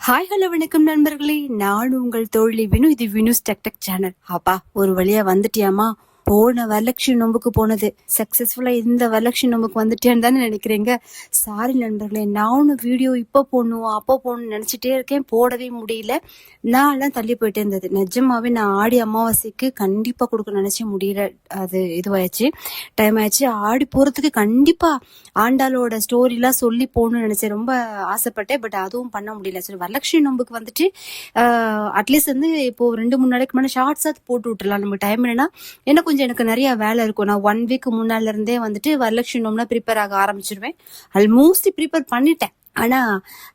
Hi hello வணக்கம் நண்பர்களே, நான் உங்கள் தோழி வினு. இது வினுஸ் டெக் டெக் சேனல். அப்பா ஒரு வழியா வந்துட்டியாமா? போன வரலட்சுமி நோம்புக்கு போனது சக்சஸ்ஃபுல்லா இந்த வரலட்சுமி நோம்புக்கு வந்துட்டேன்னு தானே நினைக்கிறீங்க. சாரி நண்பர்களே, நானும் வீடியோ இப்போ போடணும் அப்போ போடணும்னு நினைச்சிட்டே இருக்கேன், போடவே முடியல. நான்லாம் தள்ளி போயிட்டே இருந்தது. நிஜமாவே நான் ஆடி அமாவாசைக்கு கண்டிப்பா கொடுக்க நினைச்சே முடியல. அது இதுவாயிடுச்சு, டைம் ஆயிடுச்சு. ஆடி போறதுக்கு கண்டிப்பா ஆண்டாளோட ஸ்டோரிலாம் சொல்லி போகணும்னு நினைச்சேன், ரொம்ப ஆசைப்பட்டேன். பட் அதுவும் பண்ண முடியல. சரி, வரலட்சுமி நோம்புக்கு வந்துட்டு அட்லீஸ்ட் வந்து இப்போ 2-3 நாளைக்கு முன்னாடி ஷார்ட்ஸாவது போட்டு விட்டுலாம். நம்ம டைம் இல்லைன்னா என்ன, கொஞ்சம் எனக்கு நிறைய வேலை இருக்கும். நான் 1 வீக் முன்னால இருந்தே வந்துட்டு வரலட்சுமி நோம்புனா ப்ரிப்பேர் ஆக ஆரம்பிச்சிருவேன். ஆல்மோஸ்ட் ப்ரிப்பேர் பண்ணிட்டேன். ஆனா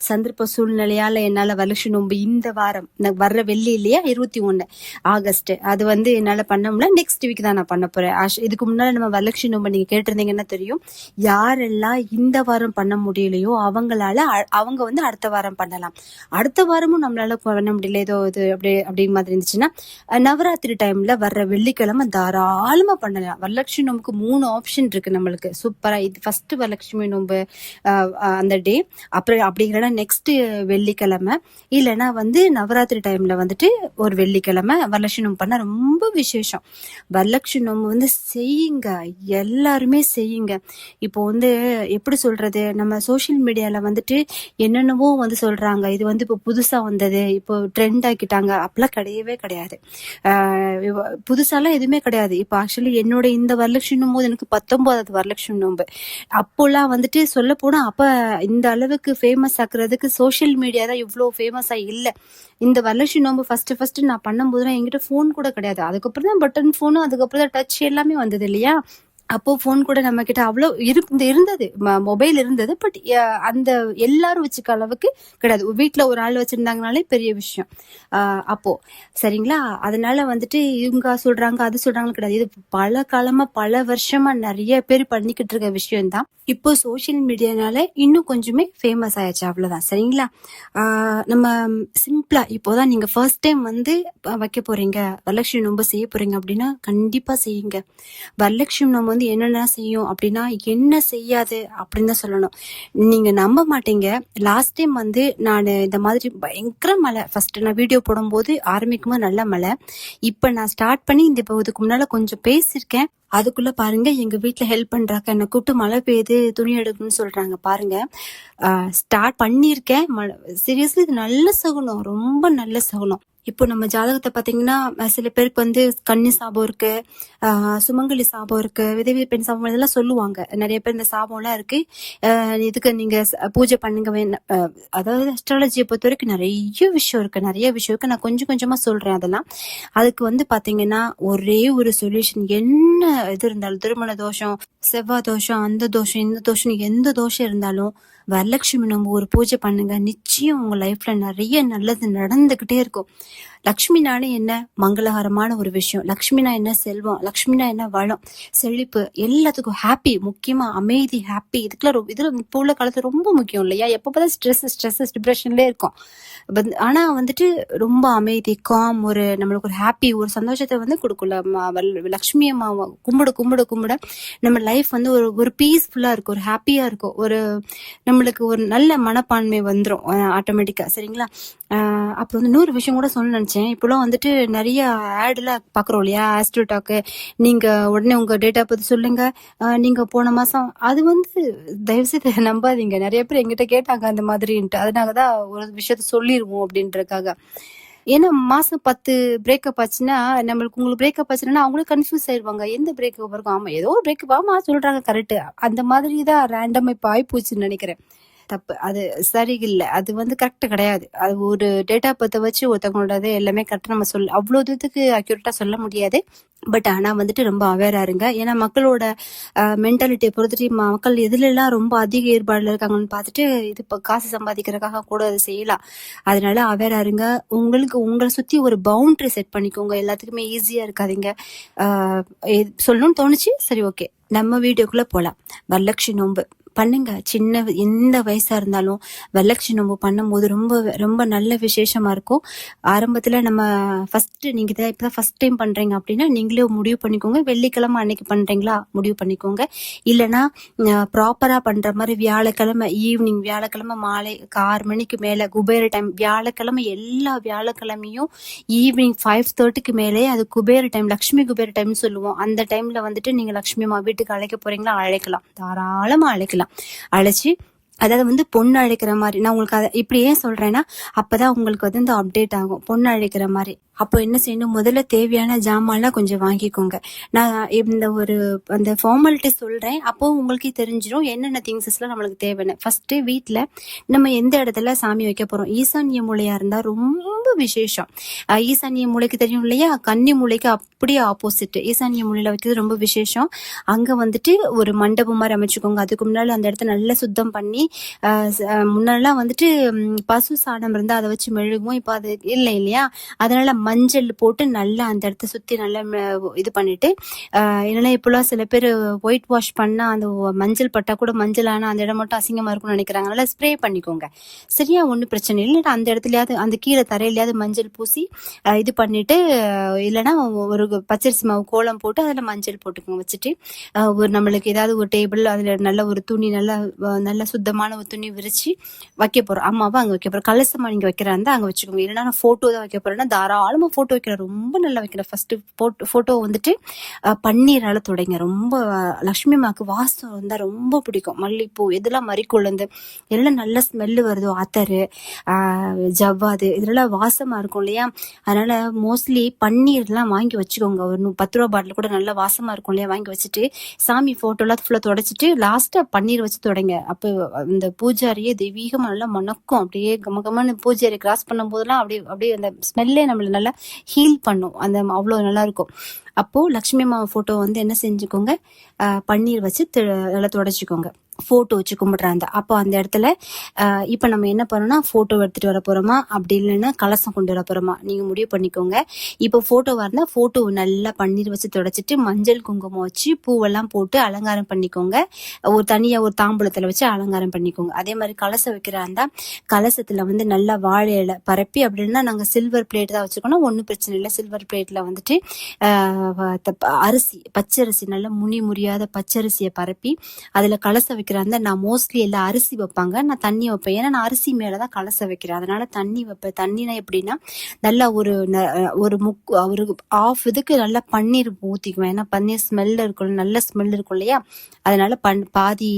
சந்தர்ப்ப சூழ்நிலையால என்னால வரலட்சுமி நோம்பு இந்த வாரம் வர்ற வெள்ளி இல்லையா, 21 ஆகஸ்ட், அது வந்து என்னால பண்ண முடியல. நெக்ஸ்ட் வீக் தான் நான் பண்ண போறேன். இதுக்கு முன்னால நம்ம வரலட்சுமி நோம்பு நீங்க கேட்டிருந்தீங்கன்னா தெரியும். யாரெல்லாம் இந்த வாரம் பண்ண முடியலையோ அவங்க வந்து அடுத்த வாரம் பண்ணலாம். அடுத்த வாரமும் நம்மளால பண்ண முடியல, ஏதோ இது அப்படி மாதிரி இருந்துச்சுன்னா நவராத்திரி டைம்ல வர்ற வெள்ளிக்கிழமை தாராளமா பண்ணலாம். வரலட்சுமி நோம்புக்கு 3 ஆப்ஷன் இருக்கு நம்மளுக்கு, சூப்பரா. இது ஃபர்ஸ்ட் வரலட்சுமி நோம்பு அந்த டே, அப்புறம் அப்படிங்கிறனா நெக்ஸ்ட் வெள்ளிக்கிழமை, இல்லைன்னா வந்து நவராத்திரி டைம்ல வந்துட்டு ஒரு வெள்ளிக்கிழமை வரலட்சுமி நோம்பு பண்ணா ரொம்ப விசேஷம். வரலட்சுமி நோம்பு வந்து செய்யுங்க, எல்லாருமே செய்யுங்க. இப்போ வந்து எப்படி சொல்றது, நம்ம சோசியல் மீடியால வந்துட்டு என்னென்னவோ வந்து சொல்றாங்க, இது வந்து இப்போ புதுசா வந்தது, இப்போ ட்ரெண்ட் ஆக்கிட்டாங்க. அப்பெல்லாம் கிடையவே கிடையாது. புதுசாலாம் எதுவுமே கிடையாது. இப்போ ஆக்சுவலி என்னோட இந்த வரலட்சுமி நோம்பு எனக்கு 19வது வரலட்சுமி நோம்பு. அப்போலாம் வந்துட்டு சொல்ல போனா அப்ப இந்த அளவுக்கு ஃபேமஸ் ஆக்குறதுக்கு சோசியல் மீடியா தான் இவ்வளோ ஃபேமஸா இல்ல. இந்த வரலட்சுமி நோம்பு ஃபர்ஸ்ட் நான் பண்ணும்போதுலாம் என்கிட்ட ஃபோன் கூட கிடையாது. அதுக்கப்புறம் தான் பட்டன் ஃபோனும், அதுக்கப்புறம் தான் டச் எல்லாமே வந்தது இல்லையா. அப்போ போன் கூட நம்ம கிட்ட அவ்வளோ இருந்தது, மொபைல் இருந்தது. பட் அந்த எல்லாரும் வச்சுக்க அளவுக்கு கிடையாது. வீட்டுல ஒரு ஆள் வச்சிருந்தாங்கனாலே பெரிய விஷயம் அப்போ. சரிங்களா, அதனால வந்துட்டு இவங்க சொல்றாங்க அது சொல்றாங்க கிடையாது. இது பல காலமா பல வருஷமா நிறைய பேர் பண்ணிக்கிட்டு இருக்க விஷயம் தான். இப்போ சோசியல் மீடியானால இன்னும் கொஞ்சமே ஃபேமஸ் ஆயிடுச்சு, அவ்வளவுதான். சரிங்களா, நம்ம சிம்பிளா இப்போதான் நீங்க ஃபர்ஸ்ட் டைம் வந்து வைக்க போறீங்க, வரலட்சுமி நோம்பு செய்ய போறீங்க அப்படின்னா கண்டிப்பா செய்யுங்க. வரலட்சுமி நோம்பு வந்து என்னென்ன செய்யும் அப்படின்னா என்ன செய்யாது அப்படின்னு தான் சொல்லணும். நீங்க நம்ப மாட்டீங்க, லாஸ்ட் டைம் வந்து நான் இந்த மாதிரி பயங்கர மழை, ஃபர்ஸ்ட் நான் வீடியோ போடும்போது ஆரம்பிக்கும்போது நல்ல மழை. இப்ப நான் ஸ்டார்ட் பண்ணி இந்த இப்போ இதுக்கு முன்னால கொஞ்சம் பேசியிருக்கேன், அதுக்குள்ள பாருங்க எங்க வீட்டுல ஹெல்ப் பண்றாங்க, என்னை கூப்பிட்டு மழை பெய்யுது துணி எடுக்கணும்னு சொல்றாங்க. பாருங்க, ஸ்டார்ட் பண்ணியிருக்கேன். சீரியஸ்லி இது நல்ல சகுனம், ரொம்ப நல்ல சகுனம். இப்போ நம்ம ஜாதகத்தை பாத்தீங்கன்னா சில பேருக்கு வந்து கன்னி சாபம் இருக்கு, சுமங்கலி சாபம் இருக்கு, விதவி பெண் சாபம், இதெல்லாம் சொல்லுவாங்க. நிறைய பேர் இந்த சாபம் எல்லாம் இருக்கு, இதுக்கு நீங்க பூஜை பண்ணுங்க. அதாவது அஸ்ட்ராலஜியை பொறுத்த வரைக்கும் நிறைய விஷயம் இருக்கு. நான் கொஞ்சம் கொஞ்சமா சொல்றேன். அதெல்லாம் அதுக்கு வந்து பாத்தீங்கன்னா ஒரே ஒரு சொல்யூஷன். என்ன இது இருந்தாலும், திருமண தோஷம், செவ்வாய் தோஷம், அந்த தோஷம், இந்த தோஷம், எந்த தோஷம் இருந்தாலும் வரலட்சுமி நோம்பு ஒரு பூஜை பண்ணுங்க, நிச்சயம் உங்க லைஃப்ல நிறைய நல்லது நடந்துகிட்டே இருக்கும். லக்ஷ்மினாலே என்ன, மங்களகரமான ஒரு விஷயம். லக்ஷ்மினா என்ன, செல்வம். லக்ஷ்மினா என்ன, வளம், செழிப்பு, எல்லாத்துக்கும் ஹாப்பி, முக்கியமா அமைதி, ஹாப்பி. இதுக்குலாம் இதுல இப்போ உள்ள காலத்துல ரொம்ப முக்கியம் இல்லையா. எப்ப பார்த்தா ஸ்ட்ரெஸ் டிப்ரெஷன்ல இருக்கும். ஆனா வந்துட்டு ரொம்ப அமைதி, காம், ஒரு நம்மளுக்கு ஒரு ஹாப்பி, ஒரு சந்தோஷத்தை வந்து கொடுக்கல. லக்ஷ்மி அம்மா கும்பிட நம்ம லைஃப் வந்து ஒரு பீஸ்ஃபுல்லா இருக்கும், ஒரு ஹாப்பியா இருக்கும், ஒரு நம்மளுக்கு ஒரு நல்ல மனப்பான்மை வந்துடும் ஆட்டோமேட்டிக்கா. சரிங்களா, அப்புறம் வந்து இன்னொரு விஷயம் கூட சொல்ல நினைச்சேன். இப்பெல்லாம் வந்துட்டு நிறைய ஆட்ல பாக்குறோம் இல்லையா, ஆஸ்ட்ரோடாக்கு. நீங்க உடனே உங்க டேட்டா பத்தி சொல்லுங்க, நீங்க போன மாசம், அது வந்து தயவுசெய்து நம்பாதீங்க. நிறைய பேர் எங்கிட்ட கேட்டாங்க அந்த மாதிரின்ட்டு, அதனாலதான் ஒரு விஷயத்த சொல்லிடுவோம் அப்படின்றதுக்காக. ஏன்னா மாசம் 10 பிரேக்கப் ஆச்சுன்னா உங்களுக்கு பிரேக்கப் ஆச்சுன்னா அவங்களும் கன்ஃபியூஸ் ஆயிடுவாங்க, எந்த பிரேக்கப் இருக்கும். ஆமா, ஏதோ ஒரு பிரேக்கப், ஆமா சொல்றாங்க, கரெக்ட். அந்த மாதிரிதான் ரேண்டம் இப்ப ஆயிப்போச்சுன்னு நினைக்கிறேன். தப்பு, அது சரியில்லை, அது வந்து கரெக்ட் கிடையாது. அது ஒரு டேட்டா பத்த வச்சு ஒருத்தவங்களோட எல்லாமே கரெக்ட் நம்ம அவ்வளோ தூரத்துக்கு அக்யூரேட்டா சொல்ல முடியாது. பட் ஆனா வந்துட்டு ரொம்ப அவேரா இருங்க. ஏன்னா மக்களோட மென்டாலிட்டியை பொறுத்துட்டு மக்கள் எதுல எல்லாம் ரொம்ப அதிக ஈடுபாடுல இருக்காங்கன்னு பார்த்துட்டு இது இப்போ காசு சம்பாதிக்கிறதுக்காக கூட அது செய்யலாம். அதனால அவேரா இருங்க. உங்களை சுத்தி ஒரு பவுண்டரி செட் பண்ணிக்கோங்க. எல்லாத்துக்குமே ஈஸியா இருக்காதீங்க. சொல்லணும்னு தோணுச்சு, சரி ஓகே நம்ம வீடியோக்குள்ள போலாம். வரலட்சுமி நோம்பு பண்ணுங்க. எந்த வயசா இருந்தாலும் வரலட்சுமி நோன்பு பண்ணும்போது ரொம்ப ரொம்ப நல்ல விசேஷமா இருக்கும். ஆரம்பத்துல நம்ம நீங்க இப்பதான் ஃபர்ஸ்ட் டைம் பண்றீங்க அப்படின்னா நீங்களே முடிவு பண்ணிக்கோங்க. வெள்ளிக்கிழமை அன்னைக்கு பண்றீங்களா முடிவு பண்ணிக்கோங்க. இல்லைன்னா ப்ராப்பரா பண்ற மாதிரி வியாழக்கிழமை ஈவினிங், வியாழக்கிழமை மாலை 6 மணிக்கு மேல குபேர டைம். வியாழக்கிழமை எல்லா வியாழக்கிழமையும் ஈவினிங் 5:30க்கு மேலே அது குபேர டைம், லட்சுமி குபேர டைம்னு சொல்லுவோம். அந்த டைம்ல வந்துட்டு நீங்க லட்சுமி அம்மா வீட்டுக்கு அழைக்க போறீங்களா, அழைக்கலாம், தாராளமா அழைக்கலாம். அழைச்சி அதாவது பொண்ணு அழைக்கிற மாதிரி. நான் உங்களுக்கு அதை இப்படி ஏன் சொல்றேன்னா, அப்பதான் உங்களுக்கு இந்த அப்டேட் ஆகும். பொண்ணு அழைக்கிற மாதிரி. அப்போ என்ன செய்யணும், முதல்ல தேவையான ஜாமான்லாம் கொஞ்சம் வாங்கிக்கோங்க. நான் இந்த அந்த ஃபார்மாலிட்டி சொல்றேன், அப்போ உங்களுக்கே தெரிஞ்சிடும் என்னென்ன திங்ஸஸ் எல்லாம் நம்மளுக்கு தேவைன்னு. ஃபர்ஸ்ட் வீட்டுல நம்ம எந்த இடத்துல சாமி வைக்க போறோம். ஈசான்ய மூலையா இருந்தா ரொம்ப விசேஷம். ஈசான்ய மூலைக்கு தெரியும் இல்லையா, கன்னி மூலைக்கு அப்படியே ஆப்போசிட் ஈசான்ய மூலையில வைக்கிறது ரொம்ப விசேஷம். அங்க ஒரு மண்டபம் மாதிரி அமைச்சுக்கோங்க. அதுக்கு முன்னாடி அந்த இடத்த நல்லா சுத்தம் பண்ணி, முன்னெல்லாம் பசு சாணம் இருந்தா அதை வச்சு மெழுகுவோம். இப்ப அது இல்லை இல்லையா, அதனால மஞ்சள் போட்டு நல்லா அந்த இடத்த சுத்தி நல்லா இது பண்ணிட்டு, இல்லைன்னா இப்பெல்லாம் சில பேர் ஒயிட் வாஷ் பண்ணா அந்த மஞ்சள் பட்டா கூட மஞ்சள் ஆனா அந்த இடம் மட்டும் அசிங்கமா இருக்கும்னு நினைக்கிறாங்க. நல்லா ஸ்ப்ரே பண்ணிக்கோங்க. சரியா, ஒன்றும் பிரச்சனை இல்லை. அந்த இடத்துலயாவது அந்த கீழே தரையிலயாவது மஞ்சள் பூசி இது பண்ணிட்டு, இல்லைன்னா ஒரு பச்சரிசி மாவு கோலம் போட்டு அதுல மஞ்சள் போட்டுக்கோங்க. வச்சுட்டு நம்மளுக்கு ஏதாவது ஒரு டேபிள் அதுல நல்ல ஒரு துணி, நல்ல சுத்தமான ஒரு துணி விரிச்சு வைக்க போறோம். அம்மாவை அங்க வைக்க போறோம். கலசமா நீங்க வைக்கிறா இருந்தா அங்க வச்சுக்கோங்க. இல்லைன்னா நான் போட்டோ தான் வைக்க போறேன்னா தாராளமா போட்டோ வைக்கிறேன். ரொம்ப நல்லா வைக்கிறேன். ஃபர்ஸ்ட் போட்டோ பன்னீரால தொடங்க. ரொம்ப லட்சுமி அம்மாக்கு வாசம் வந்தா ரொம்ப பிடிக்கும். மல்லிப்பூ இதெல்லாம் மறிக்குள்ளந்து எல்லாம் நல்ல ஸ்மெல்லு வருதோ, அத்தரு, ஜவ்வாது இதெல்லாம் வாசமா இருக்கும் இல்லையா. அதனால மோஸ்ட்லி பன்னீர் எல்லாம் வாங்கி வச்சுக்கோங்க. ஒரு 10 ரூபா பாட்டில் கூட நல்லா வாசமா இருக்கும் இல்லையா, வாங்கி வச்சுட்டு சாமி போட்டோ எல்லாம் ஃபுல்லா தொடச்சிட்டு லாஸ்டா பன்னீர் வச்சு தொடங்க. அப்ப இந்த பூஜாரியே தெய்வீகமா நல்லா மணக்கும். அப்படியே கமகமான பூஜாரி கிராஸ் பண்ணும் போதெல்லாம் அப்படியே அந்த ஸ்மெல்லே நம்மள நல்லா ஹீல் பண்ணும். அந்த அவ்வளவு நல்லா இருக்கும். அப்போ லட்சுமி அம்மா போட்டோ என்ன செஞ்சுக்கோங்க, பன்னீர் வச்சு நல்லா தொடச்சிக்கோங்க. போட்டோ வச்சு கும்பிடுறாங்க. அப்போ அந்த இடத்துல இப்ப நம்ம என்ன பண்ணோம்னா, போட்டோ எடுத்துட்டு வர போறோமா, அப்படி இல்லைன்னா கலசம் கொண்டு வர போறோமா, நீங்க முடிவு பண்ணிக்கோங்க. இப்போ போட்டோ வரனா போட்டோ நல்லா பன்னீர் வச்சு தொடச்சிட்டு மஞ்சள் குங்குமம் வச்சு பூவெல்லாம் போட்டு அலங்காரம் பண்ணிக்கோங்க. தனியா ஒரு தாம்பூலத்துல வச்சு அலங்காரம் பண்ணிக்கோங்க. அதே மாதிரி கலசம் வைக்கிறா இருந்தா கலசத்துல நல்லா வாழை இலை பரப்பி, அப்படின்னா நாங்க சில்வர் பிளேட் தான் வச்சுக்கணும், ஒன்னும் பிரச்சனை இல்லை. சில்வர் பிளேட்ல அரிசி, பச்சரிசி, நல்லா முறியாத பச்சரிசியை பரப்பி அதுல கலசம் வைக்கிறாங்க. நான் மோஸ்ட்லி எல்லாம் அரிசி வைப்பாங்க, நான் தண்ணி வைப்பேன். ஏன்னா நான் அரிசி மேலதான் கலசம் வைக்கிறேன், அதனால தண்ணி வைப்பேன். தண்ணினா எப்படின்னா நல்லா ஒரு ஆஃப் இதுக்கு நல்லா பன்னீர் ஊத்திக்குவேன். ஏன்னா பன்னீர் ஸ்மெல் இருக்கும், நல்ல ஸ்மெல் இருக்கும் இல்லையா. அதனால பாதி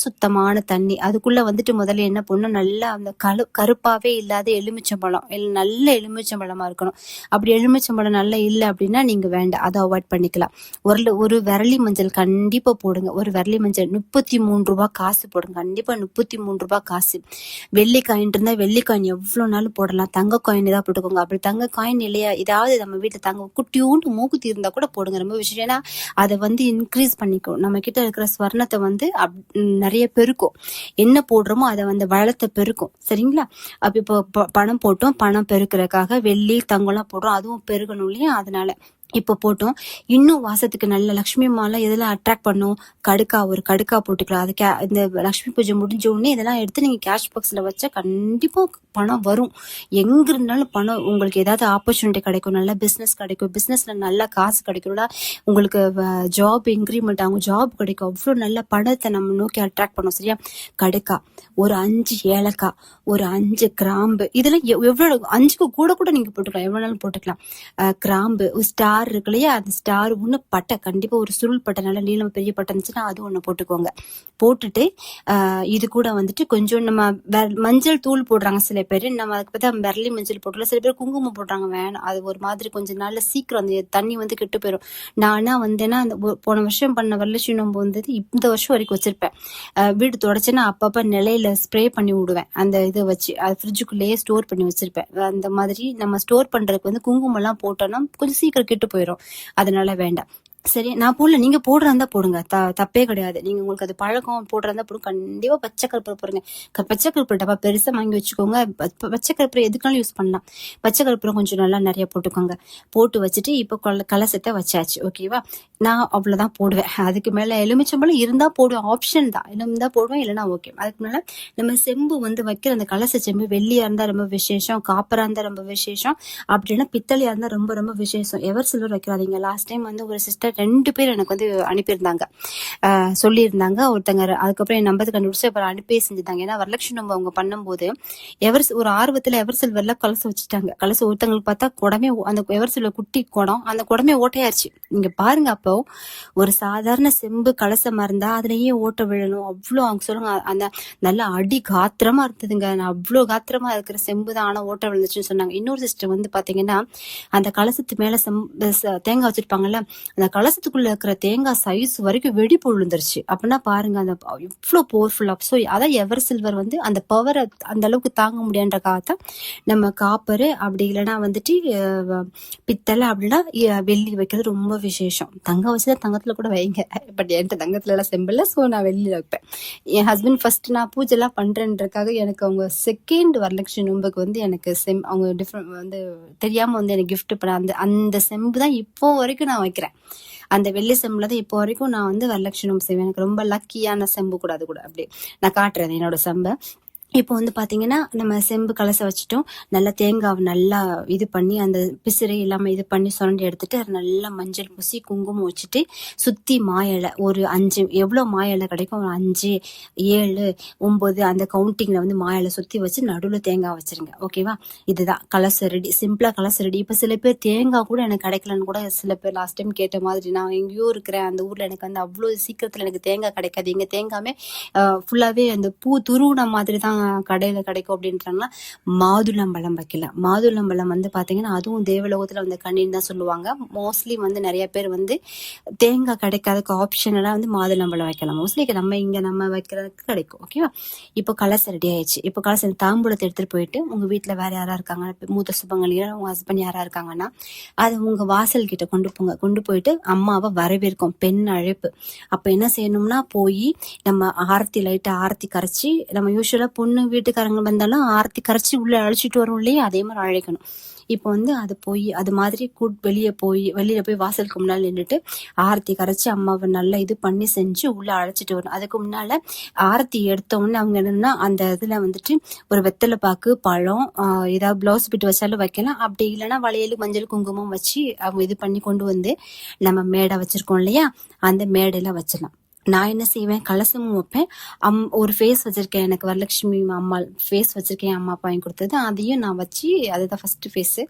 சுத்தமான தண்ணி. அதுக்குள்ள முதல்ல என்ன பண்ணும், நல்லா அந்த கருப்பாவே இல்லாத எலுமிச்சம்பழம், நல்ல எலுமிச்சம்பழமா இருக்கணும். அப்படி எலுமிச்சம்பழம் நல்லா இல்லை அப்படின்னா நீங்க வேண்டாம், அதை அவாய்ட் பண்ணிக்கலாம். ஒரு விரலி மஞ்சள் கண்டிப்பா போடுங்க. ஒரு விரலி மஞ்சள் 33 ரூபாய் காசு போடுங்க. கண்டிப்பா 33 ரூபாய் காசு. வெள்ளி காயின் இருந்தா வெள்ளி காயின் எவ்வளவு நாளும் போடலாம். தங்க காயின் ஏதாவது போட்டுக்கோங்க. அப்படி தங்க காயின் இல்லையா, ஏதாவது நம்ம வீட்டுல தங்க குட்டியூண்டு மூக்குத்தி இருந்தா கூட போடுங்க. ரொம்ப விஷயம். ஏன்னா அதை இன்க்ரீஸ் பண்ணிக்கும். நம்ம கிட்ட இருக்கிற ஸ்வர்ணத்தை நிறைய பெருக்கும். என்ன போடுறோமோ அதை வளத்தை பெருக்கும். சரிங்களா. அப்ப இப்போ பணம் போட்டோம், பணம் பெருக்கிறதுக்காக வெள்ளி தங்கம்லாம் போடுறோம், அதுவும் பெருகணும் இல்லையா. அதனால இப்ப போட்டோம். இன்னும் வாசத்துக்கு நல்ல லட்சுமி அம்மாலாம் எதெல்லாம் அட்ராக்ட் பண்ணும், ஒரு கடுக்கா போட்டுக்கலாம். அது இந்த லட்சுமி பூஜை முடிஞ்ச உடனே இதெல்லாம் எடுத்து நீங்க கேஷ் பாக்ஸ்ல வச்சா கண்டிப்பா பணம் வரும். எங்க இருந்தாலும் பணம் உங்களுக்கு ஏதாவது ஆப்பர்ச்சுனிட்டி கிடைக்கும், நல்ல பிசினஸ் கிடைக்கும், பிசினஸ்ல நல்ல காசு கிடைக்கும்னா உங்களுக்கு ஜாப் இன்க்ரிமெண்ட் ஆகும், ஜாப் கிடைக்கும். அவ்வளவு நல்ல பணத்தை நம்ம நோக்கி அட்ராக்ட் பண்ணும். சரியா. கடுக்கா, ஒரு 5 ஏலக்காய், ஒரு 5 கிராம்பு, இதெல்லாம் எவ்வளவு 5க்கு கூட நீங்க போட்டுக்கலாம், எவ்வளவு நாளும் போட்டுக்கலாம். கிராம்பு, ஒரு ஸ்டார் இருக்கு இல்லையா, அந்த ஸ்டார் ஒண்ணு, பட்டை கண்டிப்பா ஒரு சுருள் பட்டை, நல்ல நீளம் பெரிய பட்டை இருந்துச்சுன்னா அது ஒண்ணு போட்டுக்கோங்க. போட்டுட்டு இது கூட கொஞ்சம் நம்ம மஞ்சள் தூள் போடுறாங்க சில பேர், நம்ம அதுக்கு பார்த்தா விரலி மஞ்சள் போட்டுல, சில பேர் குங்குமம் போடுறாங்க. வேணாம், அது ஒரு மாதிரி கொஞ்சம் நாள் சீக்கிரம் அந்த தண்ணி கெட்டு போயிடும். நானா அந்த போன வருஷம் பண்ண வரலட்சுமி நோன்பு இந்த வருஷம் வரைக்கும் வச்சிருப்பேன். வீடு தொடச்சேன்னா அப்பப்ப நிலையில ஸ்ப்ரே பண்ணி விடுவேன். அந்த இதை வச்சு அது ஃப்ரிட்ஜுக்குள்ளேயே ஸ்டோர் பண்ணி வச்சிருப்பேன். அந்த மாதிரி நம்ம ஸ்டோர் பண்றதுக்கு குங்குமம் எல்லாம் போட்டோம்னா கொஞ்சம் சீக்கிரம் கெட்டு போயிடும். அதனால வேண்டாம். சரி, நான் போடல. நீங்க போடுறதா இருந்தா போடுங்க. தப்பே கிடையாது. நீங்க உங்களுக்கு அது பழக்கம் போடுறதா இருந்தா போடுங்க. கண்டிப்பா பச்சை கற்பூரம் போடுங்க. பச்சை கற்பூரம் டப்பா பெருசா வாங்கி வச்சுக்கோங்க. பச்சை கற்பூரம் எதுக்காலும் யூஸ் பண்ணலாம். பச்சை கற்பூரம் கொஞ்சம் நல்லா நிறைய போட்டுக்கோங்க. போட்டு வச்சுட்டு இப்போ கலசத்தை வச்சாச்சு. ஓகேவா? நான் அவ்வளவுதான் போடுவேன். அதுக்கு மேல எலுமிச்சம்பழம் இருந்தா போடுவேன். ஆப்ஷன் தான். இருந்தா போடுவேன், இல்லைன்னா ஓகே. அதுக்கு மேல நம்ம செம்பு வந்து வைக்கிற அந்த கலச செம்பு வெள்ளியா இருந்தா ரொம்ப விசேஷம், காப்பரா இருந்தா ரொம்ப விசேஷம், அப்படின்னா பித்தளையா இருந்தா ரொம்ப ரொம்ப விசேஷம். எவர் சில்வர் வைக்கிறாதீங்க. லாஸ்ட் டைம் வந்து ஒரு சிஸ்டர் 2 பேர் எனக்கு வந்து அனுப்பியிருந்தாங்க, சொல்லியிருந்தாங்க. ஒருத்தங்க அதுக்கப்புறம் என் நம்பர் கண்டுபிடிச்சு அப்புறம் அனுப்பி செஞ்சுட்டாங்க. ஏன்னா வரலட்சுமி நம்ம அவங்க பண்ணும்போது ஒரு ஆர்வத்துல எவர் சில்வர்ல கலசம் வச்சுட்டாங்க. கலசம் ஒருத்தங்களுக்கு பார்த்தா குடமே, அந்த எவர் சில்வர் குட்டி குடம், அந்த குடமே ஓட்டையாச்சு. இங்க பாருங்க. அப்போ ஒரு சாதாரண செம்பு கலசமா இருந்தா அதுலயே ஓட்ட விழணும். அவ்வளோ அவங்க சொல்லுங்க, அந்த நல்ல அடி காத்திரமா இருந்ததுங்க. அவ்வளோ காத்திரமா இருக்கிற செம்பு தான், ஆனா ஓட்ட விழுந்துச்சுன்னு சொன்னாங்க. இன்னொரு சிஸ்டர் வந்து பாத்தீங்கன்னா அந்த கலசத்து மேல தேங்காய் வச்சிருப்பாங்கல்ல, அந்த கலசத்துக்குள்ள இருக்கிற தேங்காய் சைஸ் வரைக்கும் வெடிப்பு விழுந்துருச்சு. அப்படின்னா பாருங்க அந்த இவ்வளவு பவர்ஃபுல்லா. ஸோ அதான் எவர் சில்வர் வந்து அந்த பவரை அந்த அளவுக்கு தாங்க முடியான்றக்காகத்தான் நம்ம காப்பரு, அப்படி இல்லைன்னா வந்துட்டு பித்தளை, அப்படின்னா வெள்ளி வைக்கிறது ரொம்ப விசேஷம். தங்கம் வச்சுதான் தங்கத்துல கூட வைங்க. பட் என்கிட்ட தங்கத்துல எல்லாம் செம்பில்ல. ஸோ நான் வெள்ளியில வைப்பேன். என் ஹஸ்பண்ட் ஃபர்ஸ்ட் நான் பூஜை எல்லாம் பண்றேன்றக்காக எனக்கு அவங்க செகண்ட் வரலட்சுமி நோம்புக்கு வந்து எனக்கு அவங்க டிஃப்ரெண்ட் வந்து தெரியாம வந்து எனக்கு கிஃப்ட் பண்ண அந்த அந்த செம்பு தான் இப்போ வரைக்கும் நான் வைக்கிறேன். அந்த வெள்ளி செம்புல தான் இப்போ வரைக்கும் நான் வந்து வரலட்சுமி நோம்பு செய்வேன். எனக்கு ரொம்ப லக்கியான செம்பு கூட. அது கூட அப்படி நான் காட்டுறேன் என்னோட செம்பை. இப்போ வந்து பாத்தீங்கன்னா நம்ம செம்பு கலசம் வச்சுட்டோம். நல்லா தேங்காவை நல்லா இது பண்ணி அந்த பிசிறு இல்லாம இது பண்ணி சுரண்டி எடுத்துட்டு அது நல்லா மஞ்சள் பூசி குங்குமம் வச்சுட்டு சுத்தி மாயிலை ஒரு 5 எவ்வளவு மாயிலை கிடைக்கும், ஒரு 5, 7, 9 அந்த கவுண்டிங்ல வந்து மாயிலை சுத்தி வச்சு நடுவுல தேங்காய் வச்சிருங்க. ஓகேவா? இதுதான் கலசம் ரெடி. சிம்பிளா கலசம் ரெடி. இப்ப சில பேர் தேங்காய் கூட எனக்கு கிடைக்கலன்னு கூட சில பேர் லாஸ்ட் டைம் கேட்ட மாதிரி, நான் எங்கேயோ இருக்கிறேன், அந்த ஊர்ல எனக்கு வந்து அவ்வளவு சீக்கிரத்துல எனக்கு தேங்காய் கிடைக்காது, எங்க தேங்காமே ஃபுல்லாவே அந்த பூ துருவுன மாதிரி தான் கடையில கிடைக்கும் அப்படின்றாங்கன்னா, மாதுளம்பழம் வைக்கலாம். மாதுளம்பழம் வந்து பாத்தீங்கன்னா அதுவும் தேவலோகத்துல வந்து கண்ணின்னு தான் சொல்லுவாங்க. மோஸ்ட்லி வந்து நிறைய பேர் வந்து தேங்காய் கிடைக்காதக்கு ஆப்ஷனலா வந்து மாதுளம்பழம் வைக்கலாம். மோஸ்ட்லி நம்ம வைக்கிறதுக்கு கிடைக்கும். ஓகேவா? இப்போ கலசம் ரெடி ஆயிடுச்சு. இப்போ கலசம் தாம்பூலத்தை எடுத்துட்டு போயிட்டு உங்க வீட்டுல வேற யாரா இருக்காங்க, மூத்த சுபங்களில உங்க ஹஸ்பண்ட் யாரா இருக்காங்கன்னா அது உங்க வாசல் கிட்ட கொண்டு போங்க. கொண்டு போயிட்டு அம்மாவை வரவேற்கும் பெண் அழைப்பு. அப்ப என்ன செய்யணும்னா, போய் நம்ம ஆரத்தி லைட்டா ஆரத்தி கரைச்சி, நம்ம யூஸ்வலா பொண்ணு வீட்டுக்காரங்க வந்தாலும் ஆரத்தி கரைச்சி உள்ள அழைச்சிட்டு வரும் இல்லையா, அதே மாதிரி அழைக்கணும். இப்போ வந்து அது போய் அது மாதிரி வெளியில போய் வாசலுக்கு முன்னாடி நின்றுட்டு ஆரத்தி கரைச்சி அம்மாவை நல்லா இது பண்ணி செஞ்சு உள்ள அழைச்சிட்டு வரணும். அதுக்கு முன்னால ஆரத்தி எடுத்த உடனே அவங்க என்னன்னா அந்த இதுல வந்துட்டு ஒரு வெத்தலை பாக்கு, பழம், ஏதாவது பிளவுஸ் பிட்டு வச்சாலும் வைக்கலாம். அப்படி இல்லைன்னா வளையல், மஞ்சள், குங்குமம் வச்சு அவங்க இது பண்ணி கொண்டு வந்து நம்ம மேடை வச்சிருக்கோம் இல்லையா, அந்த மேடையில வச்சிடலாம். நான் என்ன செய்வேன், கலசமும் வைப்பேன். ஒரு ஃபேஸ் வச்சிருக்கேன், எனக்கு வரலட்சுமி அம்மா ஃபேஸ் வச்சிருக்கேன், அம்மா அப்பா வாங்கி கொடுத்தது. அதையும் நான் வச்சு, அதுதான் ஃபர்ஸ்ட் ஃபேஸ்,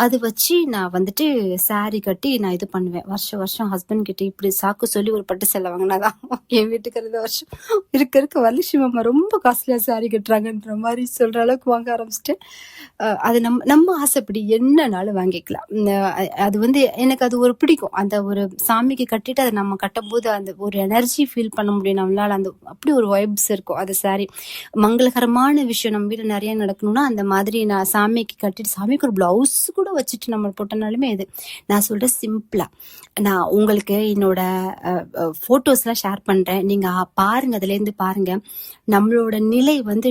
அது வச்சு நான் வந்துட்டு சாரி கட்டி நான் இது பண்ணுவேன். வருஷம் ஹஸ்பண்ட் கிட்ட இப்படி சாக்கு சொல்லி ஒரு பட்டு சேலை வாங்கினாதான் என் வீட்டுக்கு 2 வருஷம் இருக்க வரலட்சுமி அம்மா ரொம்ப காஸ்ட்லியா சாரி கட்டுறாங்கன்ற மாதிரி சொல்ற அளவுக்கு வாங்க ஆரம்பிச்சிட்டேன். அது நம்ம ஆசைப்படி என்னன்னாலும் வாங்கிக்கலாம். அது வந்து எனக்கு அது ஒரு பிடிக்கும். அந்த ஒரு சாமிக்கு கட்டிட்டு அதை நம்ம கட்டும் போது அந்த ஒரு எனர்ஜி ஃபீல் பண்ண முடியும் நம்மளால. அந்த அப்படி ஒரு வைப்ஸ் இருக்கும். அது சாரி மங்களகரமான விஷயம் நம்ம வீட்டுல நிறைய நடக்கணும்னா அந்த மாதிரி நான் சாமிக்கு கட்டிட்டு, சாமிக்கு ஒரு பிளவுஸ் கூட வச்சுட்டு நம்ம போட்டனாலுமே இது நான் சொல்றேன் சிம்பிளா. நான் உங்களுக்கு என்னோட போட்டோஸ் எல்லாம் ஷேர் பண்றேன், நீங்க பாருங்க. அதுல இருந்து பாருங்க நம்மளோட நிலை வந்து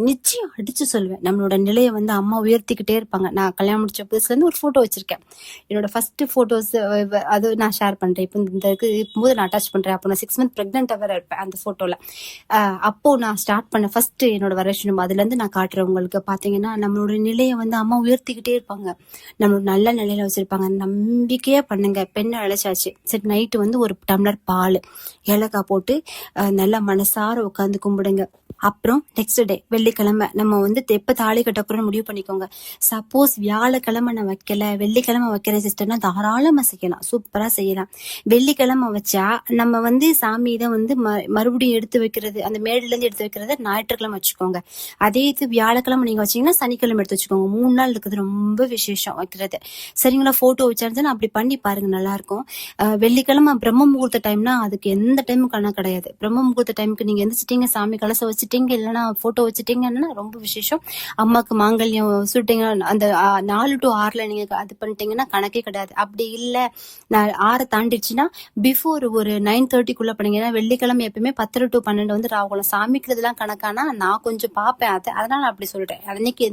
நிச்சயம் அடிச்சு சொல்லுவேன். நம்மளோட நிலையை வந்து அம்மா உயர்த்திக்கிட்டே இருப்பாங்க. நான் கல்யாணம் முடிச்ச புதுசுல இருந்து ஒரு போட்டோ வச்சிருக்கேன். என்னோட ஃபர்ஸ்ட் போட்டோஸ் அது நான் ஷேர் பண்றேன். இப்போ இந்த இருக்கும்போது நான் அட்டாச் பண்றேன். அப்போ நான் 6 months பிரெக்னெண்டா வேற இருப்பேன் அந்த போட்டோல. அப்போ நான் ஸ்டார்ட் பண்ண ஃபர்ஸ்ட் என்னோட வரலட்சுமி, அதுல இருந்து நான் காட்டுறேன் உங்களுக்கு. பாத்தீங்கன்னா நம்மளோட நிலையை வந்து அம்மா உயர்த்திக்கிட்டே இருப்பாங்க. நம்மளோட நல்ல நிலையில வச்சிருப்பாங்க. நம்பிக்கையா பண்ணுங்க. பெண்ணை அழைச்சாச்சு. சரி, நைட்டு வந்து ஒரு டம்ளர் பால், ஏலக்காய் போட்டு நல்லா மனசார உட்காந்து கும்பிடுங்க. அப்புறம் நெக்ஸ்ட் டே வெள்ளிக்கிழமை நம்ம வந்து எப்ப தாலி கட்ட போறோம்னு முடிவு பண்ணிக்கோங்க. சப்போஸ் வியாழக்கிழமை நான் வைக்கல, வெள்ளிக்கிழமை வைக்கிறேன் சிஸ்டர்னா தாராளமா செய்யலாம், சூப்பரா செய்யலாம். வெள்ளிக்கிழமை வச்சா நம்ம வந்து சாமி இதை வந்து மறுபடியும் எடுத்து வைக்கிறது, அந்த மேடையில இருந்து எடுத்து வைக்கிறத ஞாயிற்றுக்கிழமை வச்சுக்கோங்க. அதே இது வியாழக்கிழமை நீங்க வச்சீங்கன்னா சனிக்கிழமை எடுத்து வச்சுக்கோங்க. 3 நாள் இருக்குது ரொம்ப விசேஷம் வைக்கிறது. சரிங்களா? போட்டோ வச்சிருந்தா அப்படி பண்ணி பாருங்க, நல்லா இருக்கும். வெள்ளிக்கிழமை பிரம்ம முகூர்த்த டைம்னா அதுக்கு எந்த டைமும் கணக்கு கிடையாது. பிரம்ம முகூர்த்த டைமுக்கு நீங்க எந்திரிச்சிட்டீங்க, சாமி கலசம் வச்சுட்டீங்க, இல்லைன்னா போட்டோ வச்சுட்டீங்கன்னா ரொம்ப விசேஷம். அம்மாக்கு மாங்கல்யம் சுட்டீங்க, அந்த 4 to 6 நீங்க அது பண்ணிட்டீங்கன்னா கணக்கே கிடையாது. அப்படி இல்ல 6 தாண்டிடுச்சுன்னா பிஃபோர் ஒரு 9:30 பண்ணீங்க. ஏன்னா வெள்ளிக்கிழமை எப்பயுமே 10 to 12 வந்து ராகுலம். சாமிக்கு இதெல்லாம் கணக்கானா நான் கொஞ்சம் பார்ப்பேன் அதனால அப்படி சொல்றேன். அன்னைக்கு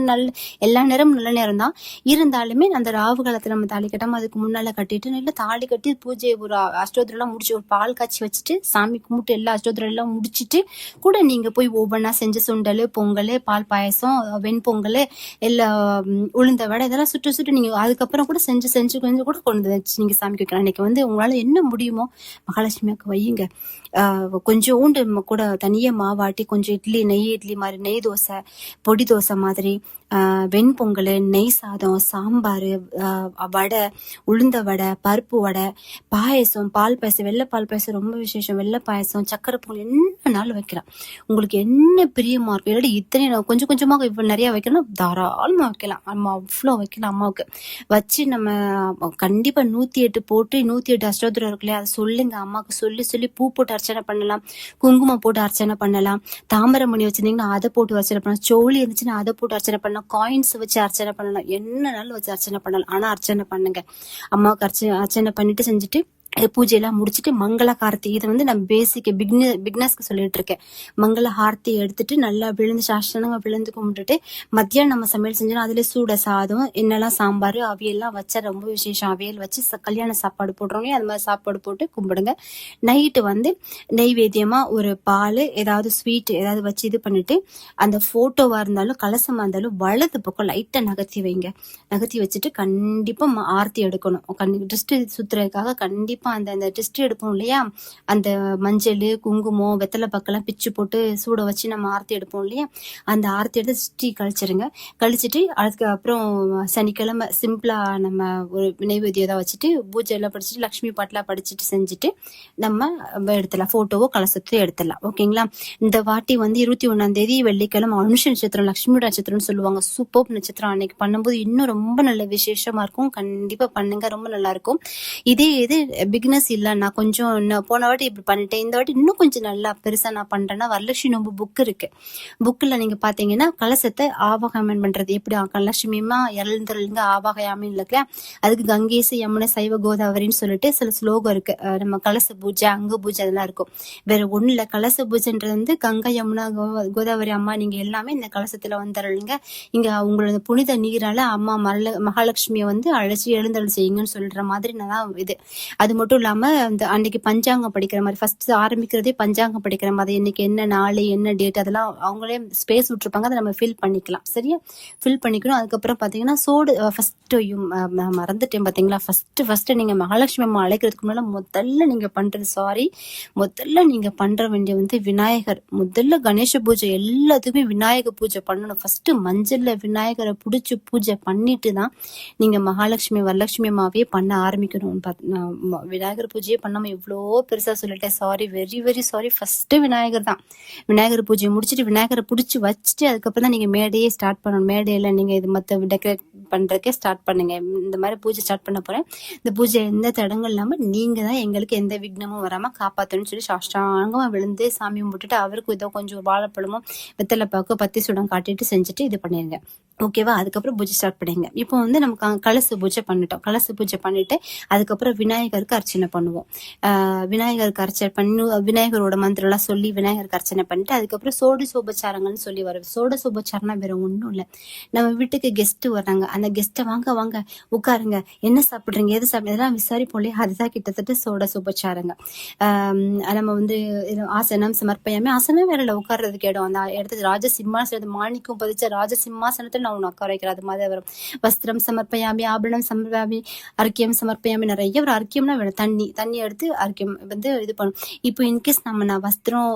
நல்ல எல்லா நேரமும் நல்ல நேரம் தான் இருந்தாலுமே அந்த ராகு காலத்துல நம்ம தாலி கட்டாம அதுக்கு முன்னால கட்டிட்டு நல்ல தாலி கட்டி பூஜை ஒரு அஷ்டோத்திரம் எல்லாம் முடிச்சு ஒரு பால் காய்ச்சி வச்சுட்டு சாமி கும்பிட்டு எல்லா அஷ்டோத்திரம் எல்லாம் முடிச்சிட்டு கூட நீங்க போய் ஒவ்வொன்னா செஞ்ச சுண்டல், பொங்கல், பால் பாயசம், வெண்பொங்கல், எல்லா உளுந்த வடை இதெல்லாம் சுட்டு நீங்க அதுக்கப்புறம் கூட செஞ்சு கொஞ்சம் கூட கொண்டு வச்சு நீங்க சாமிக்கு வைக்கலாம். இன்னைக்கு வந்து உங்களால என்ன முடியுமோ மகாலட்சுமிக்கு வையுங்க. கொஞ்சோண்டு கூட தனியா மாவாட்டி கொஞ்சம் இட்லி, நெய் இட்லி மாதிரி, நெய் தோசை, பொடி தோசை மாதிரி, வெண்பொங்கல், நெய் சாதம், சாம்பார், வடை, உளுந்த வடை, பருப்பு வடை, பாயசம், பால் பாயசம், வெள்ளை பால் பாயசம் ரொம்ப விசேஷம், வெள்ளை பாயசம், சக்கரை பொங்கல் என்ன நாள் வைக்கலாம். உங்களுக்கு என்ன பிரியமா இருக்கும். இல்லாட்டி இத்தனை கொஞ்சம் கொஞ்சமாக இப்போ நிறைய வைக்கணும், தாராளமா வைக்கலாம். அம்மா அவ்வளோ வைக்கலாம். அம்மாவுக்கு வச்சு நம்ம கண்டிப்பா 108 போட்டு 108 அஷ்டோத்திரம் இருக்கு இல்லையா, அதை சொல்லுங்க அம்மாவுக்கு சொல்லி பூ போட்டு அர்ச்சனை பண்ணலாம், குங்குமம் போட்டு அர்ச்சனை பண்ணலாம், தாமரை மணி வச்சிருந்தீங்கன்னா அதை போட்டு அர்ச்சனை பண்ணலாம், சோழி இருந்துச்சுன்னா அதை போட்டு அர்ச்சனை பண்ணலாம், காயின்ஸ் வச்சு அர்ச்சனை பண்ணலாம், என்னன்னாலும் வச்சு அர்ச்சனை பண்ணலாம். ஆனா அர்ச்சனை பண்ணுங்க. அம்மாவுக்கு அர்ச்சனை பண்ணிட்டு செஞ்சுட்டு பூஜையெல்லாம் முடிச்சுட்டு மங்கள ஹாரத்தி, இதை வந்து நான் பேசிக் பிக்னஸ்க்கு சொல்லிட்டு இருக்கேன். மங்கள ஹாரத்தி எடுத்துட்டு நல்லா விழுந்து சாஷ்டனங்க விழுந்து கும்பிட்டுட்டு மத்தியானம் நம்ம சமையல் செஞ்சோம்னா அதுல சூட சாதம், என்னெல்லாம் சாம்பார், அவியெல்லாம் வச்சா ரொம்ப விசேஷம். அவியல் வச்சு கல்யாண சாப்பாடு போடுறோங்க, அது மாதிரி சாப்பாடு போட்டு கும்பிடுங்க. நைட்டு வந்து நெய்வேத்தியமா ஒரு பால், ஏதாவது ஸ்வீட் ஏதாவது வச்சு இது பண்ணிட்டு அந்த போட்டோவா இருந்தாலும் கலசமா இருந்தாலும் வலது பக்கம் லைட்டா நகர்த்தி வைங்க. நகர்த்தி வச்சுட்டு கண்டிப்பா ஆரத்தி எடுக்கணும். டிஸ்ட் சுத்துறதுக்காக கண்டிப்பா அந்த டிஸ்ட் எடுப்போம் இல்லையா, அந்த மஞ்சள், குங்குமம், வெத்தலை பக்கெல்லாம் பிச்சு போட்டு சூட வச்சு நம்ம ஆரத்தி எடுப்போம் இல்லையா, அந்த ஆரத்தி எடுத்து சுற்றி கழிச்சிருங்க. கழிச்சிட்டு அதுக்கப்புறம் சனிக்கிழமை சிம்பிளா நம்ம ஒரு நெய்வேத்தியம் தான் வச்சுட்டு பூஜை எல்லாம் படிச்சுட்டு லக்ஷ்மி பாட்டெல்லாம் படிச்சுட்டு செஞ்சுட்டு நம்ம எடுத்துடலாம். போட்டோவோ கலசத்தையும் எடுத்துடலாம். ஓகேங்களா? இந்த வாட்டி வந்து 21 வெள்ளிக்கிழமை அனுஷ நட்சத்திரம், லட்சுமி நட்சத்திரம்னு சொல்லுவாங்க. சூப்பர் நட்சத்திரம். அன்னைக்கு பண்ணும்போது இன்னும் ரொம்ப நல்ல விசேஷமா இருக்கும். கண்டிப்பா பண்ணுங்க, ரொம்ப நல்லா இருக்கும். இதே இது பிகினஸ் இல்ல, நான் கொஞ்சம் போன வாட்டி இப்படி பண்ணிட்டேன், இந்த வாட்டி இன்னும் கொஞ்சம் நல்லா பெருசா நான் பண்றேன்னா வரலட்சுமி நோம்பு புக் இருக்கு. புக்ல நீங்க பாத்தீங்கன்னா கலசத்தை ஆவாகமம் பண்றது எப்படி, லட்சுமிமா எழுந்துருங்க ஆவாகயாமின்னு இல்லையா, அதுக்கு கங்கேசு யமுனை சைவ கோதாவரின்னு சொல்லிட்டு சில ஸ்லோகம் இருக்கு. நம்ம கலச பூஜை, அங்க பூஜை அதெல்லாம் இருக்கும். வேற ஒண்ணு இல்ல, கலச பூஜைன்றது வந்து கங்கை, யமுனா, கோதாவரி அம்மா நீங்க எல்லாமே இந்த கலசத்துல வந்துருங்க. இங்க உங்களோட புனித நீரால அம்மா மகாலட்சுமியை வந்து அழைச்சி எழுந்தருள் செய்யுங்கன்னு சொல்ற மாதிரி நான் இது. அது மட்டும் இல்லாம அந்த அன்னைக்கு பஞ்சாங்கம் படிக்கிற மாதிரி, ஃபர்ஸ்ட் ஆரம்பிக்கிறதே பஞ்சாங்கம் படிக்கிற மாதிரி, இன்னைக்கு என்ன நாள் என்ன டேட் அதெல்லாம் அவங்களே ஸ்பேஸ் விட்டுருப்பாங்க, அதை நம்ம ஃபில் பண்ணிக்கலாம். சரியா? ஃபில் பண்ணிக்கணும். அதுக்கப்புறம் பாத்தீங்கன்னா சோடு ஃபர்ஸ்ட் மறந்துட்டேன் பாத்தீங்களா, ஃபர்ஸ்ட் நீங்க மகாலட்சுமி அம்மா அழைக்கிறதுக்கு முன்னால முதல்ல நீங்க பண்றது முதல்ல நீங்க பண்ற வேண்டிய வந்து விநாயகர். முதல்ல கணேச பூஜை எல்லாத்துக்குமே விநாயகர் பூஜை பண்ணணும். ஃபர்ஸ்ட் மஞ்சள்ல விநாயகரை புடிச்சு பூஜை பண்ணிட்டு தான் நீங்க மகாலட்சுமி வரலட்சுமி அம்மாவே பண்ண ஆரம்பிக்கணும். விநாயகர் பூஜையே பண்ணாம எவ்வளோ பெருசா சொல்லிட்டேன், sorry, very very sorry. First Vinayagar தான். விநாயகர் பூஜையை முடிச்சுட்டு விநாயகரை பிடிச்சி வச்சுட்டு அதுக்கப்புறம் தான் நீங்க மேடையே ஸ்டார்ட் பண்ணணும். மேடையில நீங்க இது மற்ற டெக்கரேட் பண்றதுக்கே ஸ்டார்ட் பண்ணுங்க. இந்த மாதிரி பூஜை ஸ்டார்ட் பண்ண போறேன், இந்த பூஜை எந்த தடங்கள் இல்லாம நீங்க தான் எங்களுக்கு எந்த விக்னமும் வராம காப்பாத்தணும்னு சொல்லி சாஷ்டாங்கமா விழுந்து சாமி கும்பிட்டுட்டு அவருக்கு ஏதோ கொஞ்சம் வாழைப்பழமும் வெத்தலை பாக்கு பத்தி சுடம் காட்டிட்டு செஞ்சுட்டு இது பண்ணிருங்க. ஓகேவா? அதுக்கப்புறம் பூஜை ஸ்டார்ட் பண்ணிங்க. இப்போ வந்து நமக்கு கலச பூஜை பண்ணிட்டோம். கலச பூஜை பண்ணிட்டு அதுக்கப்புறம் விநாயகருக்கு அர்ச்சனை பண்ணுவோம். விநாயகருக்கு அர்ச்சனை பண்ணி விநாயகரோட மந்திரம் எல்லாம் சொல்லி விநாயகருக்கு அர்ச்சனை பண்ணிட்டு அதுக்கப்புறம் சோடி சோபச்சாரங்கள்னு சொல்லி வரும். சோட சோபச்சாரம்னா வேற ஒன்றும் இல்லை, நம்ம வீட்டுக்கு கெஸ்ட் வர்றாங்க, அந்த கெஸ்ட்டை வாங்க உட்காருங்க, என்ன சாப்பிடுறீங்க, எது சாப்பிடுங்க, இதெல்லாம் விசாரிப்போம் இல்லையா, அதுதான் கிட்டத்தட்ட சோட சோபச்சாரங்க. நம்ம வந்து ஆசனம் சமர்ப்பயாமே, ஆசனம் வேற உட்கார்றதுக்கு இடம், அந்த இடத்துக்கு ராஜசிம்மாசனம் மாணிக்கம் பதிச்ச ராஜசிம்மாசனத்துல நான் உட்கார வைக்கிறேன். அது மாதிரி வரும். வஸ்திரம் சமர்ப்பயாமி, ஆபரணம் சமர்ப்பயாமி, அர்க்கியம் சமர்ப்பயாமி, நிறைய ஒரு அர்க்கியம்னா வேணும். தண்ணி எடுத்து அர்க்கியம் வந்து இது பண்ணும். இப்போ இன்கேஸ் நான் வஸ்திரம்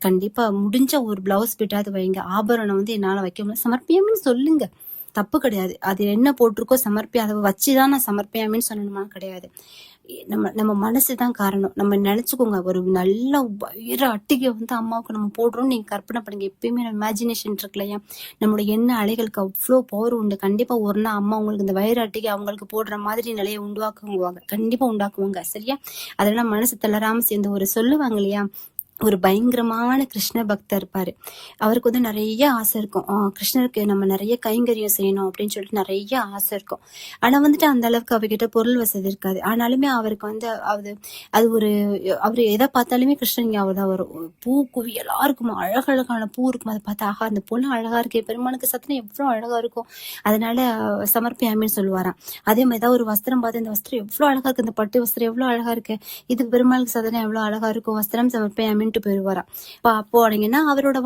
கண்டிப்பா முடிஞ்ச ஒரு பிளவுஸ் பிட்டாது வைங்க. ஆபரணம் வந்து என்னால வைக்க முடியும், சமர்ப்பியாமின்னு சொல்லுங்க, தப்பு கிடையாது. அது என்ன போட்டிருக்கோ சமர்ப்பியா, அதை வச்சுதான் நான் சமர்ப்பியாமின்னு சொல்லணுமா கிடையாது. நம்ம நம்ம மனசுதான் காரணம். நம்ம நினைச்சுக்கோங்க, ஒரு நல்ல வயிற அட்டிகை அம்மாவுக்கு நம்ம போடுறோம்னு நீங்க கற்பனை பண்ணுங்க. எப்பயுமே நம்ம இமேஜினேஷன் இருக்கு இல்லையா, நம்மளோட எண்ண அலைகளுக்கு அவ்வளோ பவர் உண்டு. கண்டிப்பா ஒரு நாள் அம்மா உங்களுக்கு இந்த வயிறு அட்டிகை அவங்களுக்கு போடுற மாதிரி நிலையை உண்டாக்குவாங்க, கண்டிப்பா உண்டாக்குவாங்க. சரியா? அதெல்லாம் மனசு தளராம சேர்ந்து ஒரு சொல்லுவாங்க இல்லையா, ஒரு பயங்கரமான கிருஷ்ண பக்தர் இருப்பாரு. அவருக்கு நிறைய ஆசை இருக்கும். கிருஷ்ணருக்கு நம்ம நிறைய கைங்கரியம் செய்யணும் அப்படின்னு சொல்லிட்டு நிறைய ஆசை இருக்கும். ஆனா அந்த அளவுக்கு அவர்கிட்ட பொருள் வசதி இருக்காது. ஆனாலுமே அவருக்கு அது ஒரு அவரு எதை பார்த்தாலுமே கிருஷ்ணன் ஞாபகம் தான் வரும். பூ குவியலா இருக்கும், அழகழகான பூ இருக்கும். அதை பார்த்தா ஆஹா அந்த பூலாம் அழகா இருக்கு, பெருமானுக்கு சத்திரம் எவ்வளவு அழகா இருக்கும், அதனால சமர்ப்பியாமின்னு சொல்லுவாராம். அதே மாதிரி ஏதாவது ஒரு வஸ்திரம் பார்த்து இந்த வஸ்திரம் எவ்வளவு அழகா இருக்கு, இந்த பட்டு வஸ்திரம் எவ்வளவு அழகா இருக்கு, இது பெருமாளுக்கு சதனம் எவ்வளவு அழகா இருக்கும், வஸ்திரம் சமர்ப்பியாமி போயிருவாராம். போனீங்கன்னா அவரோட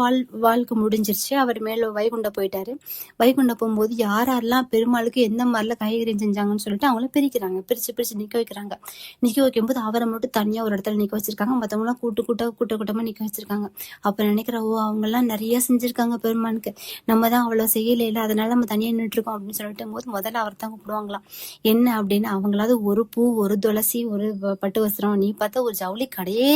வாழ்க்கை முடிஞ்சிருச்சு. அவர் மேல வைகுண்ட போயிட்டாரு. வைகுண்ட போகும்போது யாரெல்லாம் பெருமாளுக்கு எந்த மாதிரிலாம் கைகரியம் செஞ்சாங்கன்னு சொல்லிட்டு அவங்கள பிரிக்கிறாங்க. பிரிச்சு நிக்க வைக்கிறாங்க. நிக்க வைக்கும்போது அவரை மட்டும் தனியா ஒரு இடத்துல நிக்க வச்சிருக்காங்க. மத்தவங்க எல்லாம் கூட்டமா நிக்க வச்சிருக்காங்க. அப்ப நினைக்கிற, ஓ அவங்க எல்லாம் நிறைய செஞ்சிருக்காங்க பெருமானுக்கு, நம்ம தான் அவ்வளவு செய்யல, அதனால நம்ம தனியா நின்று இருக்கோம் அப்படின்னு சொல்லிட்டு போது முதல்ல அவர் தான் கூப்பிடுவாங்களாம். என்ன அப்படின்னு, அவங்களாவது ஒரு பூ, ஒரு துளசி, ஒரு பட்டு வஸ்திரம், நீ பார்த்தா ஒரு ஜவுளி கடையே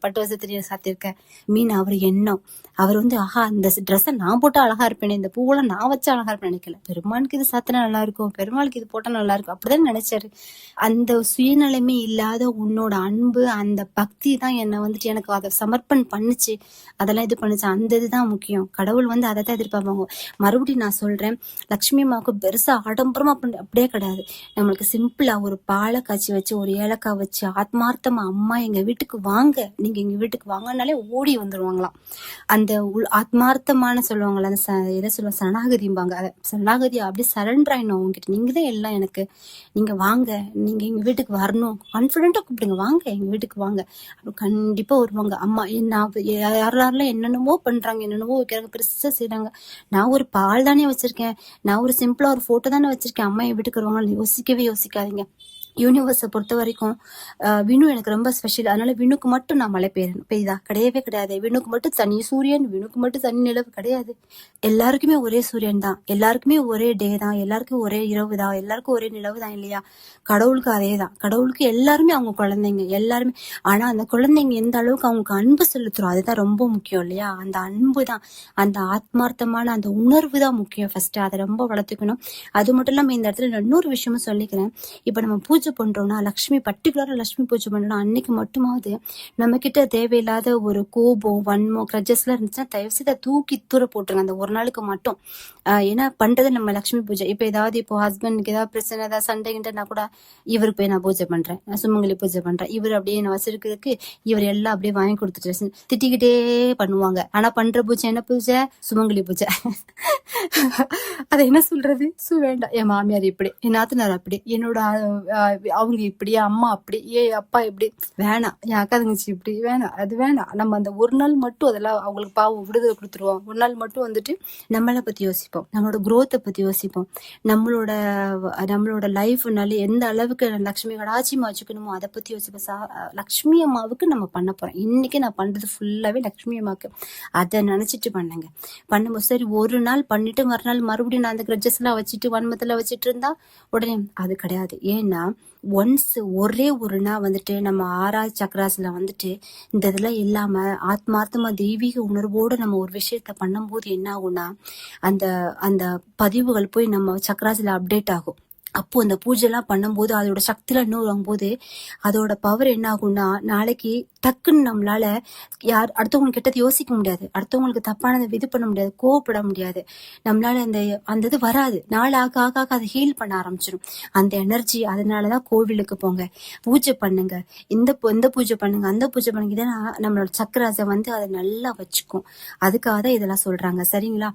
பட்டு வஸ்திரத்தை சாத்திருக்க மீன். அவர் எண்ணம், அவர் ஆஹா இந்த ட்ரெஸ்ஸை நான் போட்டா அழகா இருப்பேன், இந்த பூவெல்லாம் நான் வச்சு அழகா இருப்பேன் நினைக்கல, பெருமானுக்கு இது சாத்தினா நல்லா இருக்கும், பெருமாளுக்கு இது போட்டா நல்லா இருக்கும், அப்படிதான் நினைச்சாரு. அந்த சுயநலமே இல்லாத உன்னோட அன்பு, அந்த பக்தி தான் என்ன எனக்கு அதை சமர்ப்பணம் பண்ணுச்சு, அதெல்லாம் இது பண்ணுச்சு. அந்த இதுதான் முக்கியம். கடவுள் அதை தான் எதிர்பார்ப்பாங்க. மறுபடியும் நான் சொல்றேன், லட்சுமி அம்மாவுக்கு பெருசா ஆடம்பரமா அப்படியே கிடையாது. நம்மளுக்கு சிம்பிளா ஒரு பாலை காய்ச்சி வச்சு, ஒரு ஏலக்காய் வச்சு, ஆத்மார்த்தமா அம்மா எங்க வீட்டுக்கு வாங்க, நீங்க எங்க வீட்டுக்கு வாங்கனாலே ஓடி வந்துருவாங்களாம். அந்த ஆத்மார்த்தமான சொல்லுவாங்கல்ல, அந்த எதை சொல்லுவாங்க, சரணாகதிம்பாங்க. அதை சரணாகதி அப்படியே சரண்டர் ஆயிடணும் அவங்ககிட்ட. நீங்க தான் எல்லாம் எனக்கு, நீங்க வாங்க, நீங்க எங்க வீட்டுக்கு வரணும், கான்பிடென்டா கூப்பிடுங்க, வாங்க எங்க வீட்டுக்கு வாங்க, கண்டிப்பா வருவாங்க. அம்மா யாரெல்லாம் என்னென்னமோ பண்றாங்க, என்னென்னமோ வைக்கிறாங்க, பெருசா செய்யறாங்க. நான் ஒரு பால் தானே வச்சிருக்கேன், நான் ஒரு சிம்பிளா ஒரு போட்டோ தானே வச்சிருக்கேன், அம்மா என் வீட்டுக்கு வருவாங்க, யோசிக்காதீங்க. யூனிவர்ஸை பொறுத்த வரைக்கும் வினு எனக்கு ரொம்ப ஸ்பெஷல். அதனால வினுக்கு மட்டும் நான் மழை பெய்யுதா கிடையவே கிடையாது. வினுக்கு மட்டும் தனி சூரியன், வினுக்கு மட்டும் தனி நிலவு கிடையாது. எல்லாருக்குமே ஒரே சூரியன் தான், எல்லாருக்குமே ஒரே டே தான், எல்லாருக்கும் ஒரே இரவு தான், எல்லாருக்கும் ஒரே நிலவு தான் இல்லையா? கடவுளுக்கு அதே தான். கடவுளுக்கு எல்லாருமே அவங்க குழந்தைங்க, எல்லாருமே. ஆனா அந்த குழந்தைங்க எந்த அளவுக்கு அவங்களுக்கு அன்பு செலுத்துறோம், அதுதான் ரொம்ப முக்கியம் இல்லையா? அந்த அன்பு தான், அந்த ஆத்மார்த்தமான அந்த உணர்வு தான் முக்கியம். ஃபர்ஸ்ட் அதை ரொம்ப வளர்த்துக்கணும். அது மட்டும் இல்லாம இந்த இடத்துல இன்னொரு விஷயமும் சொல்லிக்கிறேன். இப்ப நம்ம பூஜை பண்றோம்னா, லட்சுமி பர்டிகுலரா லட்சுமி பூஜை பண்றோம்னா, அன்னைக்கு மட்டுமாவது நம்ம கிட்ட தேவையில்லாத ஒரு கோபம், வன்மம், கிரட்ஜஸ் எல்லாம் இருந்துச்சுன்னா தயவு செய்து தூக்கி தூர போட்டுருங்க அந்த ஒரு நாளுக்கு மட்டும். ஏன்னா பண்றது நம்ம லட்சுமி பூஜை. இப்ப ஏதாவது இப்போ ஹஸ்பண்டுக்கு ஏதாவது பிரச்சனை, ஏதாவது சண்டைகிட்டனா கூட இவருக்கு போய் நான் பூஜை பண்றேன், நான் சுமங்கலி பூஜை பண்றேன், இவர் அப்படியே நான் வச்சிருக்கிறதுக்கு இவர் எல்லாம் அப்படியே வாங்கி கொடுத்துட்டு திட்டிக்கிட்டே பண்ணுவாங்க. ஆனா பண்ற பூஜை என்ன பூஜை? சுமங்கலி பூஜை. அதை என்ன சொல்றது, வேண்டாம், என் மாமியார் இப்படி, என் நாத்தனார் அப்படி, என்னோட அவங்க இப்படி, அம்மா அப்படி, அப்பா இப்படி, வேணாம், என் அக்கா தங்கச்சி இப்படி, வேணாம், அது வேணாம். நம்ம அந்த ஒரு நாள் மட்டும் அதெல்லாம் அவங்களுக்கு பாவம் விடுதலை கொடுத்துருவோம். ஒரு நாள் மட்டும் நம்மளை பத்தி யோசிப்போம், நம்மளோட குரோத்தை பத்தி யோசிப்போம், நம்மளோட லைஃப்னால எந்த அளவுக்கு லட்சுமி கடாட்சியமா வச்சுக்கணுமோ அதை பத்தி யோசிப்போம். லட்சுமி அம்மாவுக்கு நம்ம பண்ண போறோம். இன்னைக்கு நான் பண்றது ஃபுல்லாவே லட்சுமி அம்மாவுக்கு. அதை நினைச்சிட்டு பண்ணுங்க. பண்ணும்போது சரி ஒரு நாள் பண்ணிட்டு மறுநாள் மறுபடியும் நான் அந்த கிரட்ஜஸ் எல்லாம் வச்சுட்டு வன்மத்துல வச்சுட்டு இருந்தா உடனே அது கிடையாது. ஏன்னா ஒன்ஸ் ஒரே ஒரு நாள் நம்ம 6 சக்கராஸ்ல இந்த இதெல்லாம் இல்லாம ஆத்மார்த்தமா தெய்வீக உணர்வோடு நம்ம ஒரு விஷயத்த பண்ணும்போது என்ன ஆகும்னா, அந்த அந்த பதிவுகள் போய் நம்ம சக்கராஸ்ல அப்டேட் ஆகும். அப்போ அந்த பூஜை எல்லாம் பண்ணும்போது அதோட சக்தியில இன்னும் வரும்போது அதோட பவர் என்ன ஆகும்னா, நாளைக்கு டக்குன்னு நம்மளால அடுத்தவங்களுக்கு கெட்டது யோசிக்க முடியாது, அடுத்தவங்களுக்கு தப்பானதை இது பண்ண முடியாது, கோவப்பட முடியாது. நம்மளால அந்த இது வராது. நாள் ஆக ஆக அதை ஹீல் பண்ண ஆரம்பிச்சிடும் அந்த எனர்ஜி. அதனாலதான் கோவிலுக்கு போங்க, பூஜை பண்ணுங்க, இந்த பூஜை பண்ணுங்க, அந்த பூஜை பண்ணுங்க. இதெல்லாம் நம்மளோட சக்கராசை அதை நல்லா வச்சுக்கும். அதுக்காக தான் இதெல்லாம் சொல்றாங்க. சரிங்களா?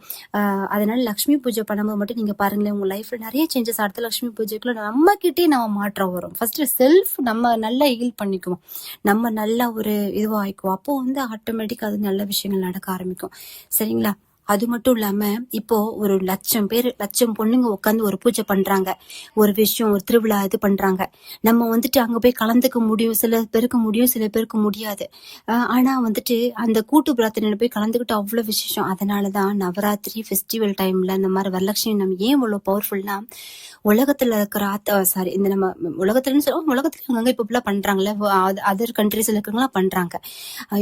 அதனால லட்சுமி பூஜை பண்ணும்போது மட்டும் நீங்க பாருங்களேன், உங்க லைஃப்ல நிறைய சேஞ்சஸ். அடுத்த லட்சுமி பூஜைக்குள்ள நம்ம கிட்டே நம்ம மாற்றம் வரும். ஃபர்ஸ்ட் செல்ஃப் நம்ம நல்லா ஹீல் பண்ணிக்குவோம், நம்ம நல்லா ஒரு இதுவாகிக்குவோம். அப்போ ஆட்டோமேட்டிக்கா அது நல்ல விஷயங்கள் நடக்க ஆரம்பிக்கும். சரிங்களா? அது மட்டும் இல்லாம இப்போ ஒரு 1,00,000 பேர் 1,00,000 பொண்ணுங்க உட்காந்து ஒரு பூஜை பண்றாங்க, ஒரு விஷயம் ஒரு திருவிழா இது பண்றாங்க. நம்ம வந்துட்டு அங்க போய் கலந்துக்க முடியும், சில பேருக்கு முடியும், சில பேருக்கு முடியாது. ஆனா வந்துட்டு அந்த கூட்டு பிரார்த்தனையில போய் கலந்துக்கிட்டு அவ்வளவு விசேஷம். அதனாலதான் நவராத்திரி ஃபெஸ்டிவல் டைம்ல இந்த மாதிரி வரலட்சுமி நம்ம ஏன் இவ்வளவு பவர்ஃபுல்னா, உலகத்துல இருக்கிற சாரி இந்த நம்ம உலகத்துலன்னு சொல்லுவோம், உலகத்துல அங்கங்க இப்ப இப்படிலாம் பண்றாங்கல்ல, அதர் கண்ட்ரீஸ்ல இருக்கிறவங்களாம் பண்றாங்க.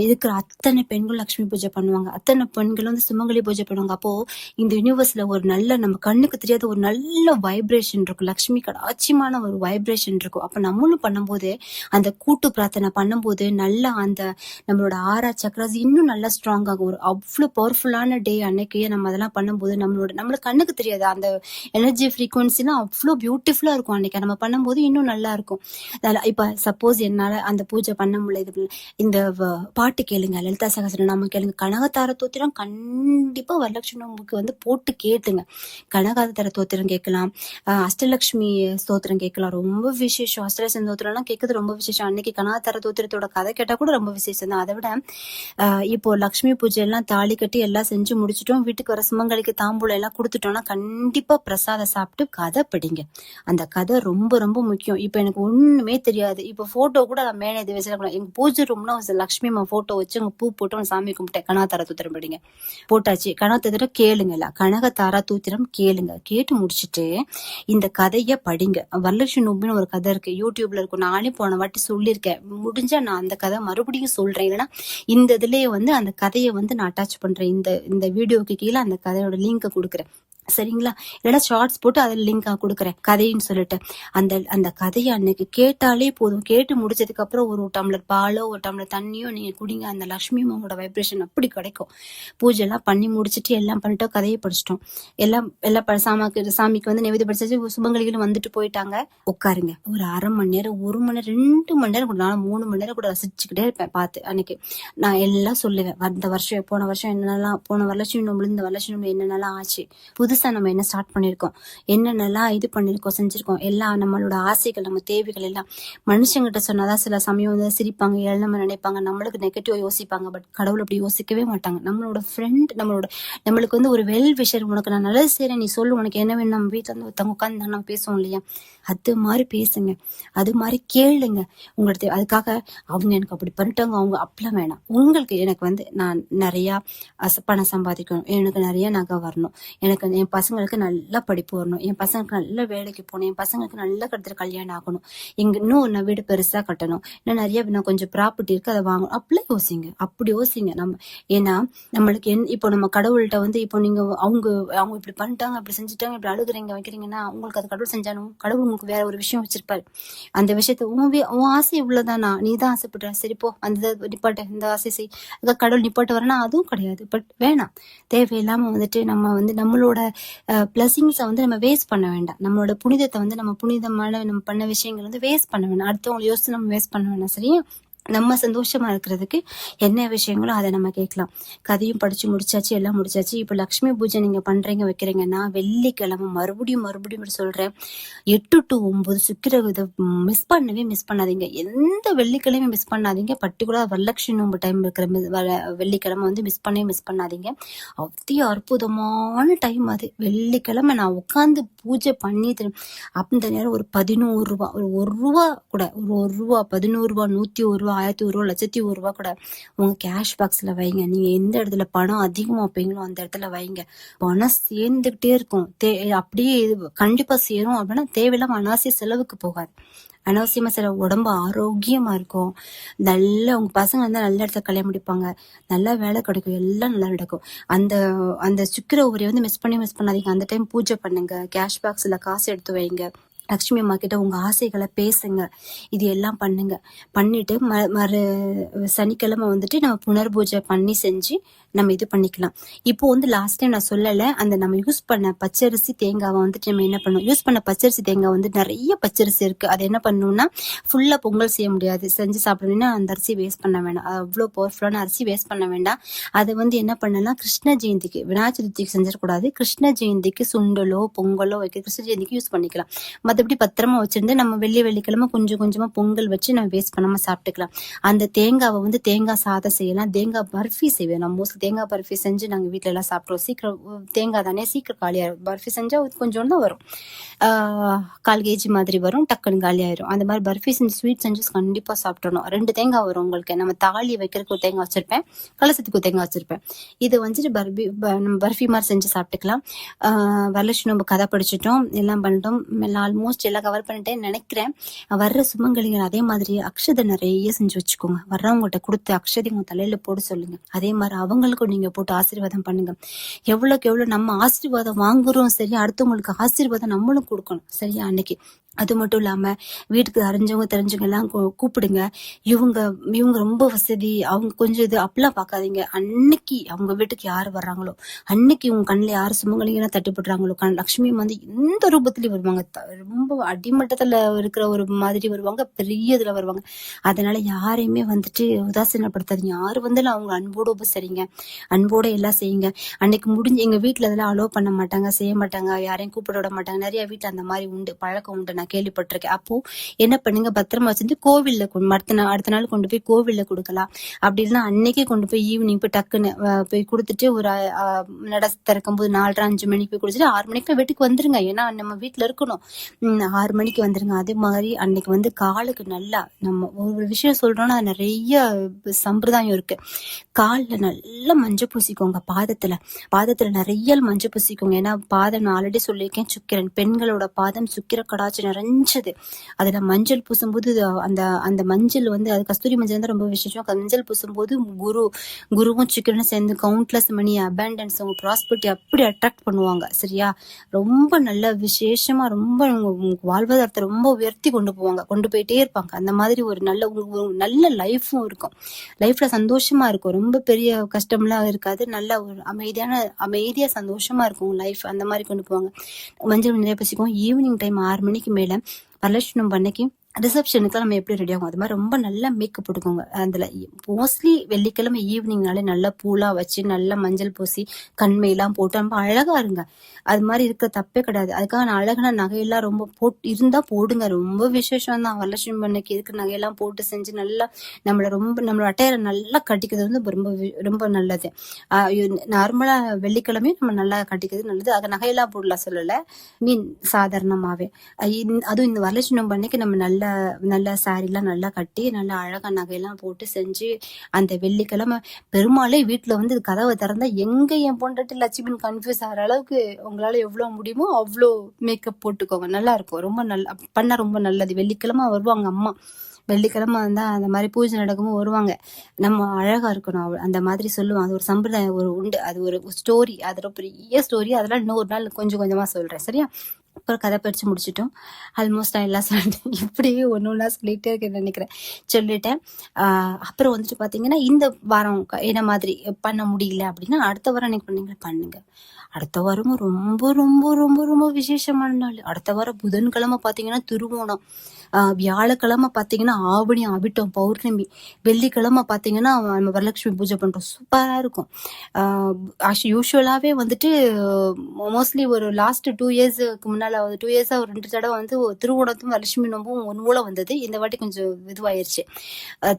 இருக்கிற அத்தனை பெண்களும் லட்சுமி பூஜை பண்ணுவாங்க, அத்தனை பெண்களும் வந்து சுமங்கலி பூஜை பண்ணுவாங்க. அப்போ இந்த யூனிவர்ஸ்ல ஒரு நல்ல நம்ம கண்ணுக்கு தெரியாத ஒரு நல்ல வைப்ரேஷன் இருக்கும், லட்சுமி கடாட்சியமான ஒரு வைப்ரேஷன் இருக்கும். அப்ப நம்மளும் பண்ணும்போது அந்த கூட்டு பிரார்த்தனை பண்ணும்போது நல்லா அந்த நம்மளோட ஆறா சக்கராஸ் இன்னும் நல்லா ஸ்ட்ராங் ஆகும். ஒரு அவ்வளவு பவர்ஃபுல்லான டே அன்னைக்கு நம்ம அதெல்லாம் பண்ணும்போது நம்மளுக்கு கண்ணுக்கு தெரியாது அந்த எனர்ஜி ஃப்ரீக்வன்சிலாம் அவ்வளோ பியூட்டிஃபுல்லா இருக்கும். அன்னைக்கு நம்ம பண்ணும்போது இன்னும் நல்லா இருக்கும். இப்ப சப்போஸ் என்னால அந்த பூஜை பண்ண முடியல, இந்த பாட்டு கேளுங்க, லலிதா சகஸ்ரநாமம் கேளுங்க, கனகதார தோத்திரம் கண்டிப்பா வரலட்சுமி நோம்புக்கு வந்து போட்டு கேட்டுங்க. கனகதார தோத்திரம் கேட்கலாம், அஷ்டலட்சுமி ஸ்தோத்திரம் கேட்கலாம், ரொம்ப விசேஷம். அஷ்டலட்சுமி ஸ்தோத்திரம்லாம் கேட்கறது ரொம்ப விசேஷம். அன்னைக்கு கனகதார தோத்திரத்தோட கதை கேட்டா கூட ரொம்ப விசேஷம் தான். அதை விட இப்போ லட்சுமி பூஜை எல்லாம் தாலி கட்டி எல்லாம் செஞ்சு முடிச்சிட்டோம், வீட்டுக்கு வர சுமங்களுக்கு தாம்பூலம் எல்லாம் கொடுத்துட்டோம்னா கண்டிப்பா பிரசாதம் சாப்பிட்டு கதை படிங்க. அந்த கதை ரொம்ப ரொம்ப முக்கியம். இப்ப எனக்கு ஒண்ணுமே தெரியாது, இப்ப போட்டோ கூட நான் மேலே இது வச்சிருக்கேன், எங்க பூஜை ரூம்ல லட்சுமி அம்மா போட்டோ வச்சு அங்க பூ போட்டு சாமி கும்பிட்டேன். கனகதார தூத்திரம் படிங்க போட்டாச்சு. கனகதாரம் கேளுங்கல்ல, கனகதாரா தூத்திரம் கேளுங்க. கேட்டு முடிச்சுட்டு இந்த கதைய படிங்க. வரலட்சுமி நோம்பின்னு ஒரு கதை இருக்கு, யூடியூப்ல இருக்கும், நானே போன வாட்டி சொல்லியிருக்கேன். முடிஞ்சா நான் அந்த கதை மறுபடியும் சொல்றேன், இல்லைன்னா இந்த இதுலயே வந்து அந்த கதையை வந்து நான் அட்டாச் பண்றேன். இந்த வீடியோக்கு கீழே அந்த கதையோட லிங்கை கொடுக்குறேன், சரிங்களா? இல்லைன்னா ஷார்ட்ஸ் போட்டு அதில் லிங்க் கொடுக்குறேன் கதைன்னு சொல்லிட்டு. அந்த கதையை அன்னைக்கு கேட்டாலே போதும். கேட்டு முடிச்சதுக்கு அப்புறம் ஒரு டம்ளர் பாலோ ஒரு டம்ளர் தண்ணியோ நீங்க குடிங்க, அந்த லட்சுமி அம்மாவோட வைப்ரேஷன் அப்படி கிடைக்கும். பூஜை எல்லாம் பண்ணி முடிச்சுட்டு எல்லாம் பண்ணிட்டோம், கதையை படிச்சிட்டோம், எல்லாம் சாமிக்கு வந்து நெவேதி படிச்சாச்சு, சுபங்களிகளும் வந்துட்டு போயிட்டாங்க. உட்காருங்க, ஒரு 1/2 மணி நேரம், 1 மணி நேரம், 2 மணி நேரம் கூட, 3 மணி நேரம் கூட ரசிச்சுக்கிட்டே இருப்பேன் பார்த்து. அன்னைக்கு நான் எல்லாம் சொல்லுவேன், இந்த வருஷம் போன வருஷம் என்னென்னலாம், போன வரலட்சுமி நோம்புல இந்த வரலட்சுமி நோம்பு என்னென்னலாம் ஆச்சு, புதுசா நம்ம என்ன ஸ்டார்ட் பண்ணிருக்கோம், என்னென்னலாம் இது பண்ணிருக்கோம், செஞ்சிருக்கோம், எல்லாம் நம்மளோட ஆசைகள், நம்ம தேவைகள் எல்லாம் மனுஷங்கிட்ட சொன்னாதான் சில சமயம் வந்து சிரிப்பாங்க, நம்ம நினைப்பாங்க, நம்மளுக்கு நெகட்டிவா யோசிப்பாங்க. பட் கடவுள் அப்படி யோசிக்கவே மாட்டாங்க. நம்மளோட ஃப்ரெண்ட், நம்மளுக்கு வந்து ஒரு வெல் விஷர், உனக்கு நான் நல்லது செய்யறேன், நீ சொல்லு, உனக்கு என்ன வேணும், நம்ம வீட்டுல வந்து ஒருத்தவங்க உட்காந்து நம்ம பேசுவோம் இல்லையா, அது மாதிரி பேசுங்க, அது மாதிரி கேளுங்க. உங்களுக்கு அதுக்காக அவங்க எனக்கு அப்படி பண்ணிட்டாங்க, அவங்க அப்படிலாம் வேணாம். உங்களுக்கு எனக்கு வந்து நான் நிறைய பணம் சம்பாதிக்கணும், எனக்கு நிறைய நகை வரணும், எனக்கு என் பசங்களுக்கு நல்ல படிப்பு வரணும், என் பசங்களுக்கு நல்ல வேலைக்கு போகணும், என் பசங்களுக்கு நல்ல கட்டத்துல கல்யாணம் ஆகணும், இன்னும் நான் வீடு பெருசா கட்டணும், இன்னும் நிறைய நான் கொஞ்சம் ப்ராப்பர்ட்டி இருக்கு அதை வாங்கணும், அப்படிலாம் யோசிங்க. அப்படி யோசிங்க நம்ம. ஏன்னா நம்மளுக்கு இப்போ நம்ம கடவுள்கிட்ட வந்து இப்போ நீங்க அவங்க இப்படி பண்ணிட்டாங்க, அப்படி செஞ்சுட்டாங்க, இப்படி அழுகுறீங்க வைக்கிறீங்கன்னா உங்களுக்கு அது கடவுள் செஞ்சாலும் கடவுள் உங்களுக்கு வேற ஒரு விஷயம் வச்சிருப்பாரு. அந்த விஷயத்த உன் ஆசை இவ்வளவுதானா, நீ தான் ஆசைப்படுற, சரி போ அந்த நிப்பாட்ட, இந்த ஆசை செய், கடவுள் நிப்பாட்டு வரனா, அதுவும் கிடையாது. பட் வேணாம், தேவையில்லாம வந்துட்டு நம்ம வந்து நம்மளோட பிளஸிங்ஸை வந்து நம்ம வேஸ்ட் பண்ண வேண்டாம். நம்மளோட புனிதத்தை வந்து நம்ம புனிதமான நம்ம பண்ண விஷயங்கள் வந்து வேஸ்ட் பண்ண வேண்டாம். அடுத்தவங்களை யோசிச்சு நம்ம வேஸ்ட் பண்ண வேண்டாம், சரியா? நம்ம சந்தோஷமா இருக்கிறதுக்கு என்ன விஷயங்களோ அதை நம்ம கேட்கலாம். கதையும் படிச்சு முடிச்சாச்சு, எல்லாம் முடிச்சாச்சு. இப்ப லட்சுமி பூஜை நீங்க பண்றீங்க வைக்கிறீங்கன்னா வெள்ளிக்கிழமை மறுபடியும் சொல்றேன், 8 to 9 சுக்கிர இதை மிஸ் பண்ணாதீங்க. எந்த வெள்ளிக்கிழமையும் மிஸ் பண்ணாதீங்க. பர்டிகுலர் வரலட்சுமி நோம்பு டைம் இருக்கிற வெள்ளிக்கிழமை வந்து மிஸ் பண்ணாதீங்க. அவ்வளோ அற்புதமான டைம் அது. வெள்ளிக்கிழமை நான் உட்காந்து பூஜை பண்ணி அந்த நேரம் ஒரு 11 ரூபா, ஒரு ₹1 கூட, ஒரு ₹1, ₹11, ₹101, ₹1001, ₹1,01 கூட உங்க கேஷ் பாக்ஸ்ல வைங்க. நீங்க எந்த இடத்துல பணம் அதிகமா வைப்பீங்களோ அந்த இடத்துல வைங்க. பணம் சேர்ந்துகிட்டே இருக்கும். அப்படியே கண்டிப்பா சேரும். அப்படின்னா தேவையில்லாம அனாவசிய செலவுக்கு போகாது. அனாவசியமா செலவு, உடம்பு ஆரோக்கியமா இருக்கும். நல்ல உங்க பசங்க வந்து நல்ல இடத்துல கல்யாணம் முடிப்பாங்க, நல்லா வேலை கிடைக்கும், எல்லாம் நல்லா நடக்கும். அந்த சுக்கிர ஓவரை வந்து மிஸ் பண்ணாதீங்க. அந்த டைம் பூஜை பண்ணுங்க, கேஷ் பாக்ஸ்ல காசு எடுத்து வைங்க, லட்சுமி அம்மா கிட்ட உங்க ஆசைகளை பேசுங்க, இது எல்லாம் பண்ணுங்க. பண்ணிட்டு மறு சனிக்கிழமை வந்துட்டு நம்ம புனர் பூஜை பண்ணி செஞ்சு நம்ம இது பண்ணிக்கலாம். இப்போ வந்து லாஸ்ட் டைம் நான் சொல்லல, அந்த நம்ம யூஸ் பண்ண பச்சரிசி தேங்காவை வந்துட்டு நம்ம என்ன பண்ணணும், யூஸ் பண்ண பச்சரிசி தேங்காய் வந்து நிறைய பச்சரிசி இருக்கு. அது என்ன பண்ணணும்னா, ஃபுல்லா பொங்கல் செய்ய முடியாது, செஞ்சு சாப்பிடணும்னா அந்த அரிசி வேஸ்ட் பண்ண வேண்டாம். அவ்வளோ பவர்ஃபுல்லான அரிசி வேஸ்ட் பண்ண வேண்டாம். அதை வந்து என்ன பண்ணலாம், கிருஷ்ண ஜெயந்திக்கு, விநாயகர் சதுர்த்திக்கு செஞ்சிடக்கூடாது, கிருஷ்ண ஜெயந்திக்கு சுண்டலோ பொங்கலோ வைக்க கிருஷ்ண ஜெயந்திக்கு யூஸ் பண்ணிக்கலாம். மற்றபடி பத்திரமா வச்சிருந்து நம்ம வெள்ளிக்கிழமை கொஞ்சமா பொங்கல் வச்சு நம்ம வேஸ்ட் பண்ணாம சாப்பிட்டுக்கலாம். அந்த தேங்காவை வந்து தேங்காய் சாதம் செய்யலாம், தேங்காய் பர்ஃபி செய்வேன். நான் மோஸ்ட்லி தேங்காய் பர்ஃபி செஞ்சு நாங்கள் வீட்டில எல்லாம் சாப்பிட்றோம். சீக்கிரம் தேங்காய் தானே சீக்கிரம் காலியாயிரும். பர்ஃபி செஞ்சால் கொஞ்சோண்டு தான் வரும், 1/4 kg மாதிரி வரும், டக்குன்னு காலியாயிரும். அந்த மாதிரி பர்ஃபி செஞ்சு ஸ்வீட் செஞ்சு கண்டிப்பாக சாப்பிட்றணும். 2 தேங்காய் வரும் உங்களுக்கு. நம்ம தாலி வைக்கிறதுக்கு ஒரு தேங்காய் வச்சிருப்பேன், கலசத்துக்கு ஒரு தேங்காய் வச்சிருப்பேன். இது வந்துட்டு நம்ம பர்ஃபி மாதிரி செஞ்சு சாப்பிட்டுக்கலாம். வரலட்சுமி நம்ம கதை படிச்சுட்டோம், எல்லாம் பண்ணிட்டோம், ஆல்மோஸ்ட் எல்லாம் கவர் பண்ணிட்டேன்னு நினைக்கிறேன். வர்ற சுமங்கலிகள் அதே மாதிரி அக்ஷதை நிறைய செஞ்சு வச்சுக்கோங்க. வர்றவங்கள்ட்ட கொடுத்து அக்ஷதை உங்க தலையில போட சொல்லுங்க. அதே மாதிரி அவங்களுக்கும் நீங்க போட்டு ஆசீர்வாதம் பண்ணுங்க. எவ்வளவுக்கு எவ்வளவு நம்ம ஆசீர்வாதம் வாங்குறோம் சரி, அடுத்தவங்களுக்கு ஆசீர்வாதம் நம்மளும் கொடுக்கணும் சரியா அன்னைக்கு. அது மட்டும் இல்லாம வீட்டுக்கு அறிஞ்சவங்க தெரிஞ்சவங்க எல்லாம் கூப்பிடுங்க. இவங்க ரொம்ப வசதி, அவங்க கொஞ்சம் இது அப்படிலாம் பார்க்காதீங்க. அன்னைக்கு அவங்க வீட்டுக்கு யாரு வர்றாங்களோ, அன்னைக்கு உங்க கண்ணில் யாரு சுமங்கலிங்கன்னா தட்டுப்படுறாங்களோ, லட்சுமி வந்து எந்த ரூபத்திலயும் வருவாங்க. ரொம்ப அடிமட்டத்துல இருக்கிற ஒரு மாதிரி வருவாங்க, பெரிய இதுல வருவாங்க. அதனால யாரையுமே வந்துட்டு உதாசீனப்படுத்தாதீங்க. யாரு வந்தாலும் அவங்க அன்போடு உபசரிங்க, அன்போட எல்லாம் செய்யுங்க. அன்னைக்கு முடிஞ்சு எங்க வீட்டுல அதெல்லாம் அலோவ் பண்ண மாட்டாங்க, செய்ய மாட்டாங்க, யாரையும் கூப்பிட விட மாட்டாங்க. நிறைய வீட்டுல அந்த மாதிரி உண்டு, பழக்கம் உண்டு, நான் கேள்விப்பட்டிருக்கேன். அப்போ என்ன பண்ணுங்க, பத்திரமா வச்சிருந்து கோவில்ல அடுத்த நாள் கொண்டு போய் கோவில்ல கொடுக்கலாம். அப்படி இல்லைன்னா அன்னைக்கே கொண்டு போய் ஈவினிங் போய் டக்குன்னு போய் கொடுத்துட்டு ஒரு நட திறக்கும் போது 4:30-5 மணிக்கு போய் குடிச்சிட்டு 6 மணிக்கு வீட்டுக்கு வந்துருங்க. ஏன்னா நம்ம வீட்டுல இருக்கணும். 6 மணிக்கு வந்துருங்க. அதே மாதிரி அன்னைக்கு வந்து காலுக்கு நல்லா, நம்ம ஒரு விஷயம் சொல்றோம்னா நிறைய சம்பிரதாயம் இருக்கு. காலில் நல்லா மஞ்சள் பூசிக்கோங்க, பாதத்துல நிறைய மஞ்சள் பூசிக்கோங்க. ஏன்னா பாதம் நான் ஆல்ரெடி சொல்லியிருக்கேன், சுக்கிரன், பெண்களோட பாதம் சுக்கிர கடாச்சி நிறைஞ்சது. அதுல மஞ்சள் பூசும்போது அந்த மஞ்சள் வந்து அது கஸ்தூரி மஞ்சள் தான் ரொம்ப விசேஷம். மஞ்சள் பூசும்போது குருவும் சுக்கிரனும் சேர்ந்து கவுண்ட்லெஸ் மணி, அபேண்டன்ஸ், உங்க ப்ராஸ்பரிட்டி அப்படி அட்ராக்ட் பண்ணுவாங்க சரியா. ரொம்ப நல்ல விசேஷமா, ரொம்ப வாழ்வாதாரத்தை ரொம்ப உயர்த்தி கொண்டு போயிட்டே இருப்பாங்க. அந்த மாதிரி ஒரு நல்ல லைஃபும் இருக்கும். லைஃப்ல சந்தோஷமா இருக்கும், ரொம்ப பெரிய கஷ்டம்லாம் இருக்காது. நல்ல ஒரு அமைதியா சந்தோஷமா இருக்கும் லைஃப். அந்த மாதிரி கொண்டு போவாங்க. மஞ்சள் நிறைய பூசிக்குவோம். ஈவினிங் டைம் 6 மணிக்கு மேல வரலட்சுமி அன்னைக்கு ரிசப்ஷனுக்கு நம்ம எப்படி ரெடி ஆகும் அது மாதிரி ரொம்ப நல்லா மேக்கப் போட்டுக்கோங்க. அதுல மோஸ்ட்லி வெள்ளிக்கிழமை ஈவினிங்னாலே நல்லா பூலாம் வச்சு நல்லா மஞ்சள் பூசி கண்மையெல்லாம் போட்டு ரொம்ப அழகா இருங்க. அது மாதிரி இருக்க தப்பே கிடையாது. அதுக்காக நான் அழகான நகையெல்லாம் ரொம்ப இருந்தா போடுங்க, ரொம்ப விசேஷம் தான். வரலட்சுமி அன்னைக்கு இதுக்கு நகையெல்லாம் போட்டு செஞ்சு நல்லா நம்மளோட அட்டையரை நல்லா கட்டிக்கிறது வந்து ரொம்ப ரொம்ப நல்லது. நார்மலா வெள்ளிக்கிழமையும் நம்ம நல்லா கட்டிக்கிறது நல்லது. அது நகையெல்லாம் போடலாம் சொல்லல, மீன் சாதாரணமாவே. அதுவும் இந்த வரலட்சுமி அன்னைக்கு நம்ம நல்ல சாரிலாம் நல்லா கட்டி நல்லா அழகா நகையெல்லாம் போட்டு செஞ்சு அந்த வெள்ளிக்கிழமை பெருமாளே வீட்டுல வந்து கதவை திறந்தா எங்க என் பொண்டாட்டி லட்சுமி கன்ஃபியூஸ் ஆகிற அளவுக்கு உங்களால எவ்வளவு முடியுமோ அவ்வளோ மேக்கப் போட்டுக்கோங்க. நல்லா இருக்கும், ரொம்ப நல்லா பண்ணா ரொம்ப நல்லது. வெள்ளிக்கிழமை வருவாங்க அம்மா, வெள்ளிக்கிழமை வந்தா அந்த மாதிரி பூஜை நடக்கும்போது வருவாங்க. நம்ம அழகா இருக்கணும் அந்த மாதிரி சொல்லுவாங்க. அது ஒரு சம்பிரதாயம் ஒரு உண்டு, அது ஒரு ஸ்டோரி, அது ஒரு பெரிய ஸ்டோரி. அதெல்லாம் இன்னொரு நாள் கொஞ்சம் கொஞ்சமா சொல்றேன் சரியா. அப்புறம் கதை படிச்சு முடிச்சிட்டோம். ஆல்மோஸ்ட் நான் எல்லாம் சொல்லிட்டேன். இப்படியே ஒன்னொன்னா சொல்லிட்டே இருக்கேன்னு நினைக்கிறேன், சொல்லிட்டேன். அப்புறம் வந்துட்டு பாத்தீங்கன்னா இந்த வாரம் என்ன மாதிரி பண்ண முடியல அப்படின்னா அடுத்த வாரம் நீங்க பண்ணுங்க. அடுத்த வாரமும் ரொம்ப ரொம்ப ரொம்ப ரொம்ப விசேஷமான நாள். அடுத்த வாரம் புதன்கிழமை பாத்தீங்கன்னா திருவோணம், வியாழக்கிழமை பாத்தீங்கன்னா ஆவணி அவிட்டம் பௌர்ணமி, வெள்ளிக்கிழமை பாத்தீங்கன்னா நம்ம வரலட்சுமி பூஜை பண்றோம். சூப்பரா இருக்கும். யூஸ்வலாவே வந்துட்டு மோஸ்ட்லி ஒரு லாஸ்ட் 2 இயர்ஸ்க்கு முன்னால 2 இயர்ஸா ஒரு 2 தடவை வந்து திருவோணத்தும் வரலட்சுமி நோம்பும் ஒன்றுல வந்தது. இந்த வாட்டி கொஞ்சம் இதுவாயிருச்சு.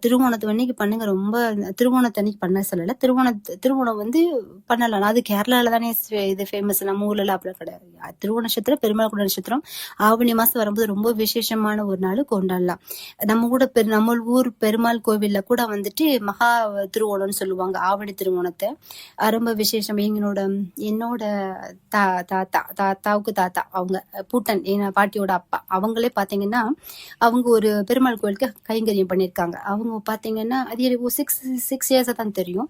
திருவோணத்து அன்னைக்கு பண்ணுங்க. ரொம்ப திருவோணத்து அன்னைக்கு பண்ண சொல்லல, திருவோணம் வந்து பண்ணலாம். அது கேரளால தானே இது ஃபேமஸ், நம்ம ஊர்ல எல்லாம் அப்படி கிடையாது. திருவோண நட்சத்திரம் பெருமாள் கூட நட்சத்திரம் ஆவணி மாசம் வரும்போது ரொம்ப விசேஷமான ஒரு நாள் கொண்டாடலாம். நம்ம ஊர் பெருமாள் கோவில்ல கூட வந்துட்டு மகா திருவோணம்னு சொல்லுவாங்க ஆவணி திருவோணத்தை. ரொம்ப விசேஷம். என்னோட தாத்தாவுக்கு தாத்தா, அவங்க பூட்டன், என் பாட்டியோட அப்பா, அவங்களே பாத்தீங்கன்னா அவங்க ஒரு பெருமாள் கோவிலுக்கு கைங்கரியம் பண்ணியிருக்காங்க. அவங்க பாத்தீங்கன்னா அது எனக்கு 6 இயர்ஸா தான் தெரியும்.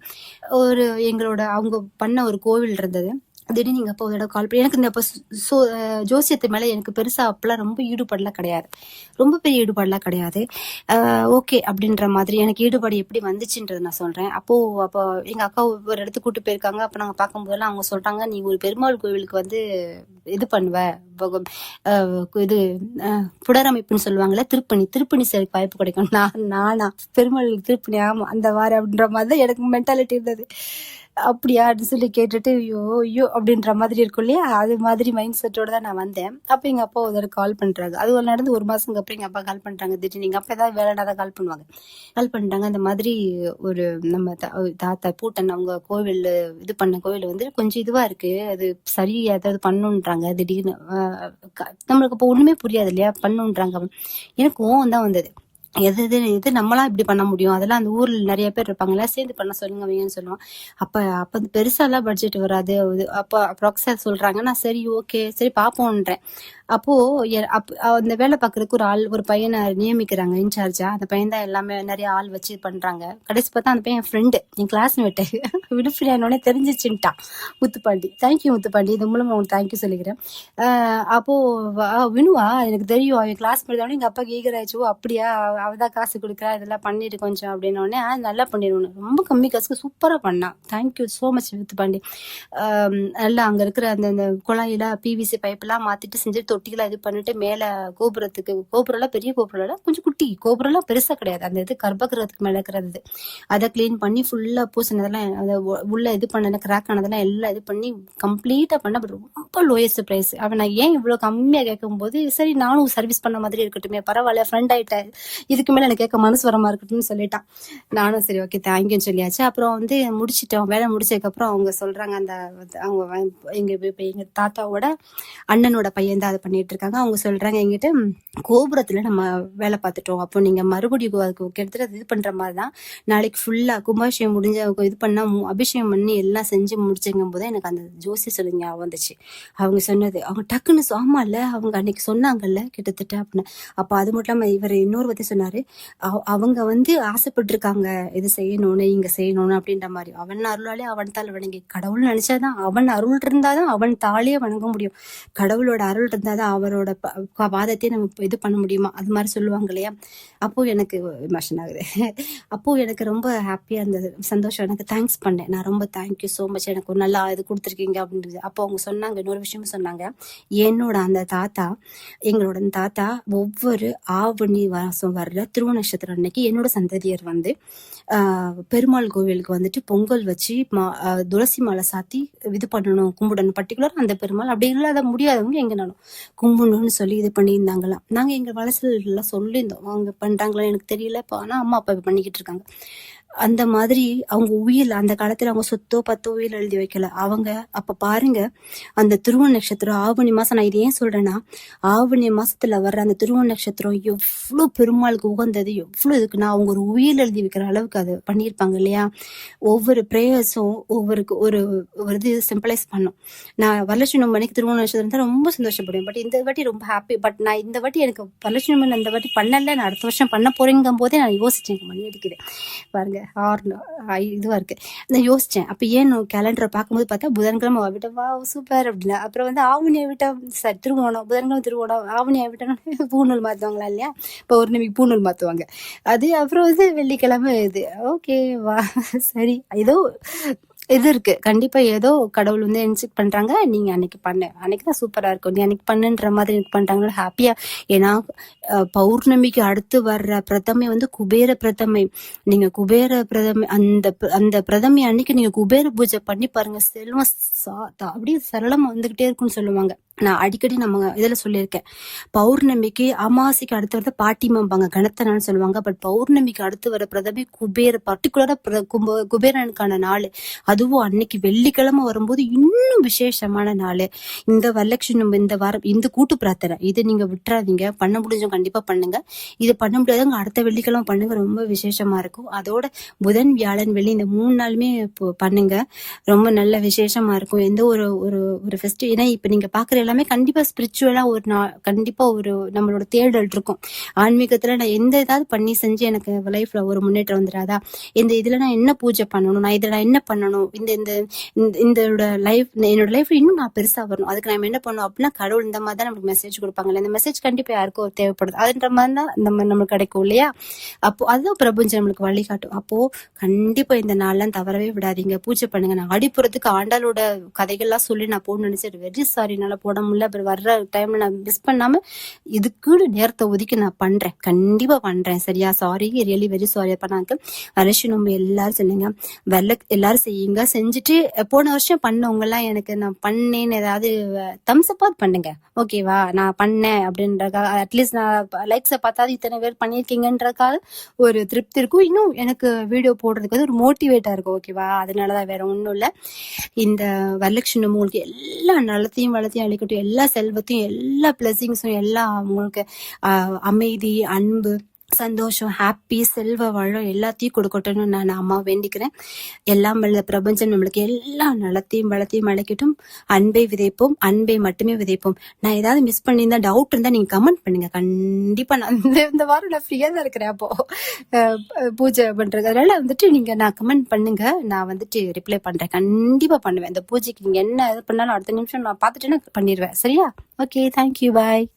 அவங்க பண்ண ஒரு கோவில் இருந்தது. திடீர்னு நீங்க அப்போ அதோட கால் பண்ணி எனக்கு இந்த ஜோசியத்து மேல எனக்கு பெருசா அப்பெல்லாம் ரொம்ப ஈடுபாடுலாம் கிடையாது, ரொம்ப பெரிய ஈடுபாடுலாம் கிடையாது. ஓகே அப்படின்ற மாதிரி எனக்கு ஈடுபாடு எப்படி வந்துச்சுன்றது நான் சொல்றேன். அப்போ எங்க அக்கா ஒரு இடத்துக்கு கூட்டு போயிருக்காங்க. அப்ப நாங்க பார்க்கும்போதெல்லாம் அவங்க சொல்றாங்க, நீ ஒரு பெருமாள் கோவிலுக்கு வந்து இது பண்ணுவ, இது புனரமைப்புன்னு சொல்லுவாங்கல்ல, திருப்பணி செய்ய வாய்ப்பு கிடைக்கும். நானா பெருமாள் திருப்பணி, ஆமா அந்த வாரம் அப்படின்ற மாதிரி தான் எனக்கு மென்டாலிட்டி இருந்தது. அப்படியா அப்படின்னு சொல்லி கேட்டுட்டு ஐயோ ஐயோ அப்படின்ற மாதிரி இருக்கும் இல்லையா, அது மாதிரி மைண்ட் செட்டோட தான் நான் வந்தேன். அப்போ எங்க அப்பா ஒரு தடவை கால் பண்றாங்க. அது ஒரு நடந்து ஒரு மாசத்துக்கு அப்புறம் எங்க அப்பா கால் பண்றாங்க. திடீர்னு எங்க அப்பா ஏதாவது வேலைனா தான் கால் பண்ணுவாங்க. கால் பண்ணிட்டாங்க, அந்த மாதிரி ஒரு நம்ம தாத்தா பூட்டன் அவங்க கோவில் இது பண்ண கோவில் வந்து கொஞ்சம் இதுவா இருக்கு, அது சரி ஏதாவது பண்ணுன்றாங்க திடீர்னு. நம்மளுக்கு இப்போ ஒண்ணுமே புரியாது இல்லையா, பண்ணுன்றாங்க. எனக்கு கோவம் தான் வந்தது. எது எது எது நம்மளாம் இப்படி பண்ண முடியும், அதெல்லாம் அந்த ஊர்ல நிறைய பேர் இருப்பாங்களா, சேர்ந்து பண்ண சொல்லுங்க வைங்கன்னு சொல்லுவோம். அப்ப அப்ப வந்து பெருசாலாம் பட்ஜெட் வராது. அப்ப அப்ராக்ஸா சொல்றாங்க. நான் சரி ஓகே சரி பாப்போம்ன்றேன். அப்போ அந்த வேலை பார்க்கறதுக்கு ஒரு பையனை நியமிக்கிறாங்க இன்சார்ஜா. அந்த பையன் தான் எல்லாமே நிறைய ஆள் வச்சு பண்றாங்க. கடைசி பார்த்தா அந்த பையன் என் ஃப்ரெண்டு, என் கிளாஸ்மேட்டு. விடுப்பினோடனே தெரிஞ்சிச்சுட்டான் முத்துப்பாண்டி. தேங்க்யூ முத்துப்பாண்டி, இது மூலமா உனக்கு தேங்க்யூ சொல்லிக்கிறேன். அப்போ வினுவா எனக்கு தெரியும், அவன் கிளாஸ்மேட் தான். எங்க அப்பா கேக்குறாச்சு, ஓ அப்படியா, அவதான் காசு கொடுக்குறா, இதெல்லாம் பண்ணிட்டு கொஞ்சம் அப்படின்னோடனே நல்லா பண்ணிடுவோம், ரொம்ப கம்மி காசுக்கு சூப்பரா பண்ணான். Thank you so much Muthupandi. நல்லா அங்க இருக்கிற அந்த குழாயில பிவிசி பைப் எல்லாம் மாத்திட்டு செஞ்சு தொட்டிகளை இது பண்ணிட்டு மேல கோபுரம் பெரிய கோபுரம் கொஞ்சம் குட்டி கோபுரம் பெருசா கிடையாது, அந்த இது கர்ப்பகிரகத்துக்கு மேல இருக்கிறது. அதை கிளீன் பண்ணி ஃபுல்லா பூசினதெல்லாம் உள்ள இது பண்ண கிராக் ஆனதெல்லாம் எல்லாம் இது பண்ணி கம்ப்ளீட்டா பண்ண. ரொம்ப லோயஸ்ட் பிரைஸ். அவன் நான் ஏன் இவ்வளவு கம்மியா கேட்கும் போது சரி நானும் சர்வீஸ் பண்ண மாதிரி இருக்கட்டுமே, பரவாயில்ல ஃப்ரெண்ட் ஆயிட்டேன், இதுக்கு மேல எனக்கு கேட்க மனசு வரமா இருக்கட்டும்னு சொல்லிட்டான். நானும் சரி ஓகே தேங்க்யூன்னு சொல்லியாச்சு. அப்புறம் வந்து முடிச்சிட்டோம். வேலை முடிச்சதுக்கு அப்புறம் அவங்க சொல்றாங்க, அவங்க எங்க தாத்தாவோட அண்ணனோட பையன் தான் அதை பண்ணிட்டு இருக்காங்க. அவங்க சொல்றாங்க எங்கிட்ட, கோபுரத்துல நம்ம வேலை பார்த்துட்டோம், அப்போ நீங்க மறுபடியும் கிட்டத்தட்ட இது பண்ற மாதிரிதான் நாளைக்கு ஃபுல்லா கும்பாபிஷேகம் முடிஞ்ச இது பண்ணா அபிஷேகம் பண்ணி எல்லாம் செஞ்சு முடிச்சுங்கும் போது எனக்கு அந்த ஜோசி சொல்லி ஞாபகம் வந்துச்சு. அவங்க சொன்னது அவங்க டக்குன்னு ஆமா இல்ல, அவங்க அன்னைக்கு சொன்னாங்கல்ல கிட்டத்தட்ட அப்படின்னு. அப்ப அது மட்டும் இல்லாம இவர் இன்னொரு பத்தி சொன்னாரு, அவங்க வந்து ஆசைப்பட்டு இருக்காங்க இது செய்யணும்னு இங்க செய்யணும்னு அப்படின்ற மாதிரி. அவன் அருளாலே அவன் தாள் வணங்கி, கடவுள் நினைச்சாதான், அவன் அருள் இருந்தாதான் அவன் தாளியே வணங்க முடியும். கடவுளோட அருள் இருந்தாதான் அவரோட பாதத்தையே நம்ம இது பண்ண முடியுமா, அது மாதிரி சொல்லுவாங்க இல்லையா. அப்போ எனக்கு எமோஷன் ஆகுது. அப்போ எனக்கு ரொம்ப ஹாப்பியா இருந்தது, சந்தோஷம். எனக்கு தேங்க்ஸ் பண்ணேன், நான் ரொம்ப தேங்க்யூ சோ மச், எனக்கு ஒரு நல்லா இது கொடுத்துருக்கீங்க அப்படின்றது. அப்போ அவங்க சொன்னாங்க, இன்னொரு விஷயமும் சொன்னாங்க. என்னோட அந்த தாத்தா, எங்களோட தாத்தா ஒவ்வொரு ஆவணி மாசம் வர்ற திருவோண நட்சத்திரம் அன்னைக்கு என்னோட சந்ததியர் வந்து பெருமாள் கோவிலுக்கு வந்துட்டு பொங்கல் வச்சு துளசி மாலை சாத்தி இது பண்ணணும், கும்பிடணும். பர்டிகுலர் அந்த பெருமாள், அப்படி இல்லாத முடியாதவங்க எங்கனாலும் கும்பிடணும்னு சொல்லி இது பண்ணியிருந்தாங்களாம். நாங்க எங்க வளசல் எல்லாம் சொல்லியிருந்தோம், அவங்க பண்றாங்களா எனக்கு தெரியல, ஆனா அம்மா அப்பா பண்ணிக்கிட்டு இருக்காங்க. அந்த மாதிரி அவங்க உயில் அந்த காலத்துல அவங்க சொத்தோ பத்தோ உயில் எழுதி வைக்கல அவங்க. அப்ப பாருங்க, அந்த திருவோண நட்சத்திரம் ஆவணி மாசம், நான் இது ஏன் சொல்றேன்னா, ஆவணி மாசத்துல வர்ற அந்த திருவோண நட்சத்திரம் எவ்வளவு பெருமாளுக்கு உகந்தது, எவ்வளவு இருக்குன்னா அவங்க ஒரு உயில் எழுதி வைக்கிற அளவுக்கு அது பண்ணியிருப்பாங்க இல்லையா. ஒவ்வொரு பிரேயர்ஸும் ஒரு இது சிம்பிளைஸ் பண்ணும். நான் வரலட்சுமி மணிக்கு திருவோண நட்சத்திரம் தான் ரொம்ப சந்தோஷப்படுவேன். பட் இந்த வாட்டி ரொம்ப ஹாப்பி. பட் நான் இந்த வாட்டி எனக்கு வரலட்சுமி இந்த வாட்டி பண்ணல, நான் அடுத்த வருஷம் பண்ண போறேங்கும் போதே நான் யோசிச்சேன், மணி அடிக்கிறேன் பாருங்க இதுவா இருக்கு. நான் யோசிச்சேன். அப்ப ஏன் கேலண்டரை பார்க்கும்போது பார்த்தா புதன்கிழமை விட்டா வா சூப்பர் அப்படின்னா, அப்புறம் வந்து ஆவணியை விட்டா சரி திருவோணம், புதன்கிழமை திருவோணம், ஆவணியை விட்டா பூநூல் மாத்துவாங்களா இல்லையா, இப்போ ஒரு நிமிக்கு பூநூல் மாத்துவாங்க அது. அப்புறம் வந்து வெள்ளிக்கிழமை இது ஓகே வா சரி, ஏதோ இது இருக்கு கண்டிப்பா, ஏதோ கடவுள் வந்து இன்சிட் பண்றாங்க, நீங்க அன்னைக்கு பண்ண அன்னைக்குதான் சூப்பரா இருக்கும், நீ அன்னைக்கு பண்ணுன்ற மாதிரி எனக்கு பண்றாங்க ஹாப்பியா. ஏன்னா பௌர்ணமிக்கு அடுத்து வர்ற பிரதமை வந்து குபேர பிரதமை. நீங்க குபேர பிரதமை அந்த பிரதமை அன்னைக்கு நீங்க குபேர பூஜை பண்ணி பாருங்க, செல்வம் அப்படியே சரளமா வந்துகிட்டே இருக்கும்னு சொல்லுவாங்க. நான் அடிக்கடி நம்ம இதுல சொல்லியிருக்கேன், பௌர்ணமிக்கு அமாவாசைக்கு அடுத்து வரத பாட்டிமாம்பாங்க, கணத்தனான்னு சொல்லுவாங்க. பட் பௌர்ணமிக்கு அடுத்து வர பிரதமை குபேர, பர்டிகுலரா குபேரனுக்கான நாள். அதுவும் அன்னைக்கு வெள்ளிக்கிழமை வரும்போது இன்னும் விசேஷமான நாள். இந்த வரலட்சுமி இந்த வாரம் இந்த கூட்டு பிரார்த்தனை இது நீங்க விட்டுறாதீங்க, பண்ண முடிஞ்சவங்க கண்டிப்பா பண்ணுங்க. இது பண்ண முடியாதவங்க அடுத்த வெள்ளிக்கிழமை பண்ணுங்க, ரொம்ப விசேஷமா இருக்கும். அதோட புதன் வியாழன் வெள்ளி இந்த 3 நாளுமே பண்ணுங்க, ரொம்ப நல்ல விசேஷமா இருக்கும். எந்த ஒரு ஃபெஸ்டிவ், ஏன்னா இப்ப நீங்க பாக்குற எல்லாமே கண்டிப்பா ஸ்பிரிச்சுவலா கண்டிப்பா ஒரு நம்மளோட தேடல் இருக்கும். ஆன்மீகத்துல நான் எந்த ஏதாவது பண்ணி செஞ்சு எனக்கு லைஃப்ல ஒரு முன்னேற்றம் வந்துடாதா, இந்த இதுல நான் என்ன பூஜை பண்ணணும், நான் இதுல என்ன பண்ணணும், என்னோட லைஃப்ல இன்னும் நான் பெருசா வரணும், அதுக்கு நம்ம என்ன பண்ணணும் அப்படின்னா கடவுள் இந்த மாதிரி தான் நமக்கு மெசேஜ் கொடுப்பாங்கல்ல. இந்த மெசேஜ் கண்டிப்பா யாருக்கும் தேவைப்படுது, அதுன்ற மாதிரி தான் நம்மளுக்கு கிடைக்கும் இல்லையா. அப்போ அதுதான் பிரபஞ்சம் நம்மளுக்கு வழிகாட்டும். அப்போ கண்டிப்பா இந்த நாள்லாம் தவறவே விடாதீங்க, பூஜை பண்ணுங்க. நான் ஆடிப்புறத்துக்கு ஆண்டாளோட கதைகள்லாம் சொல்லி நான் போகணும்னு நினைச்சேன், வெரி சாரி என்னால போட உடம்பு முடியல, அப்புறம் வர்ற டைம்ல நான் மிஸ் பண்ணாம இதுக்குன்னு நேரத்தை ஒதுக்கி நான் பண்றேன், கண்டிப்பா பண்றேன். சரியா? Sorry, really very sorry. அப்ப நான் வரலட்சுமி நோம்பு எல்லாரும் சொன்னீங்க, எல்லாரும் செய்யுங்க. செஞ்சுட்டு போன வருஷம் பண்ணவங்க எல்லாம் எனக்கு நான் பண்ணேன்னு ஏதாவது தம்ஸ் அப் பண்ணுங்க, ஓகேவா? நான் பண்ணேன் அப்படின்றக்காக, அட்லீஸ்ட் நான் லைக்ஸை பார்த்தாது இத்தனை பேர் பண்ணியிருக்கீங்கன்றக்காக ஒரு திருப்தி இருக்கும். இன்னும் எனக்கு வீடியோ போடுறதுக்கு வந்து ஒரு மோட்டிவேட்டா இருக்கும், ஓகேவா? அதனாலதான், வேற ஒன்றும் இல்லை. இந்த வரலட்சுமி நோம்பு உங்களுக்கு எல்லா நலத்தையும் வளத்தையும் அளிக்கட்டும், எல்லா செல்வத்தையும், எல்லா பிளஸிங்ஸும், எல்லா உங்களுக்கு அமைதி, அன்பு, சந்தோஷம், ஹாப்பி, செல்வ வளம் எல்லாத்தையும் கொடுக்கட்டும்னு நான் அம்மா வேண்டிக்கிறேன். எல்லாம் வல்ல பிரபஞ்சம் நம்மளுக்கு எல்லா நலத்தையும் வளத்தையும் அழைக்கட்டும். அன்பை விதைப்போம், அன்பை மட்டுமே விதைப்போம். நான் ஏதாவது மிஸ் பண்ணியிருந்தா, டவுட் இருந்தா நீங்க கமெண்ட் பண்ணுங்க. கண்டிப்பா நான் இந்த வாரம் நான் ஃப்ரீயா தான் இருக்கிறேன், அப்போ பூஜை பண்றது. அதனால நீங்க நான் கமெண்ட் பண்ணுங்க, நான் ரிப்ளை பண்றேன், கண்டிப்பா பண்ணுவேன். இந்த பூஜைக்கு நீங்க என்ன இது பண்ணாலும் அடுத்த நிமிஷம் நான் பார்த்துட்டேன்னா பண்ணிடுவேன். சரியா? ஓகே, தேங்க்யூ, பாய்.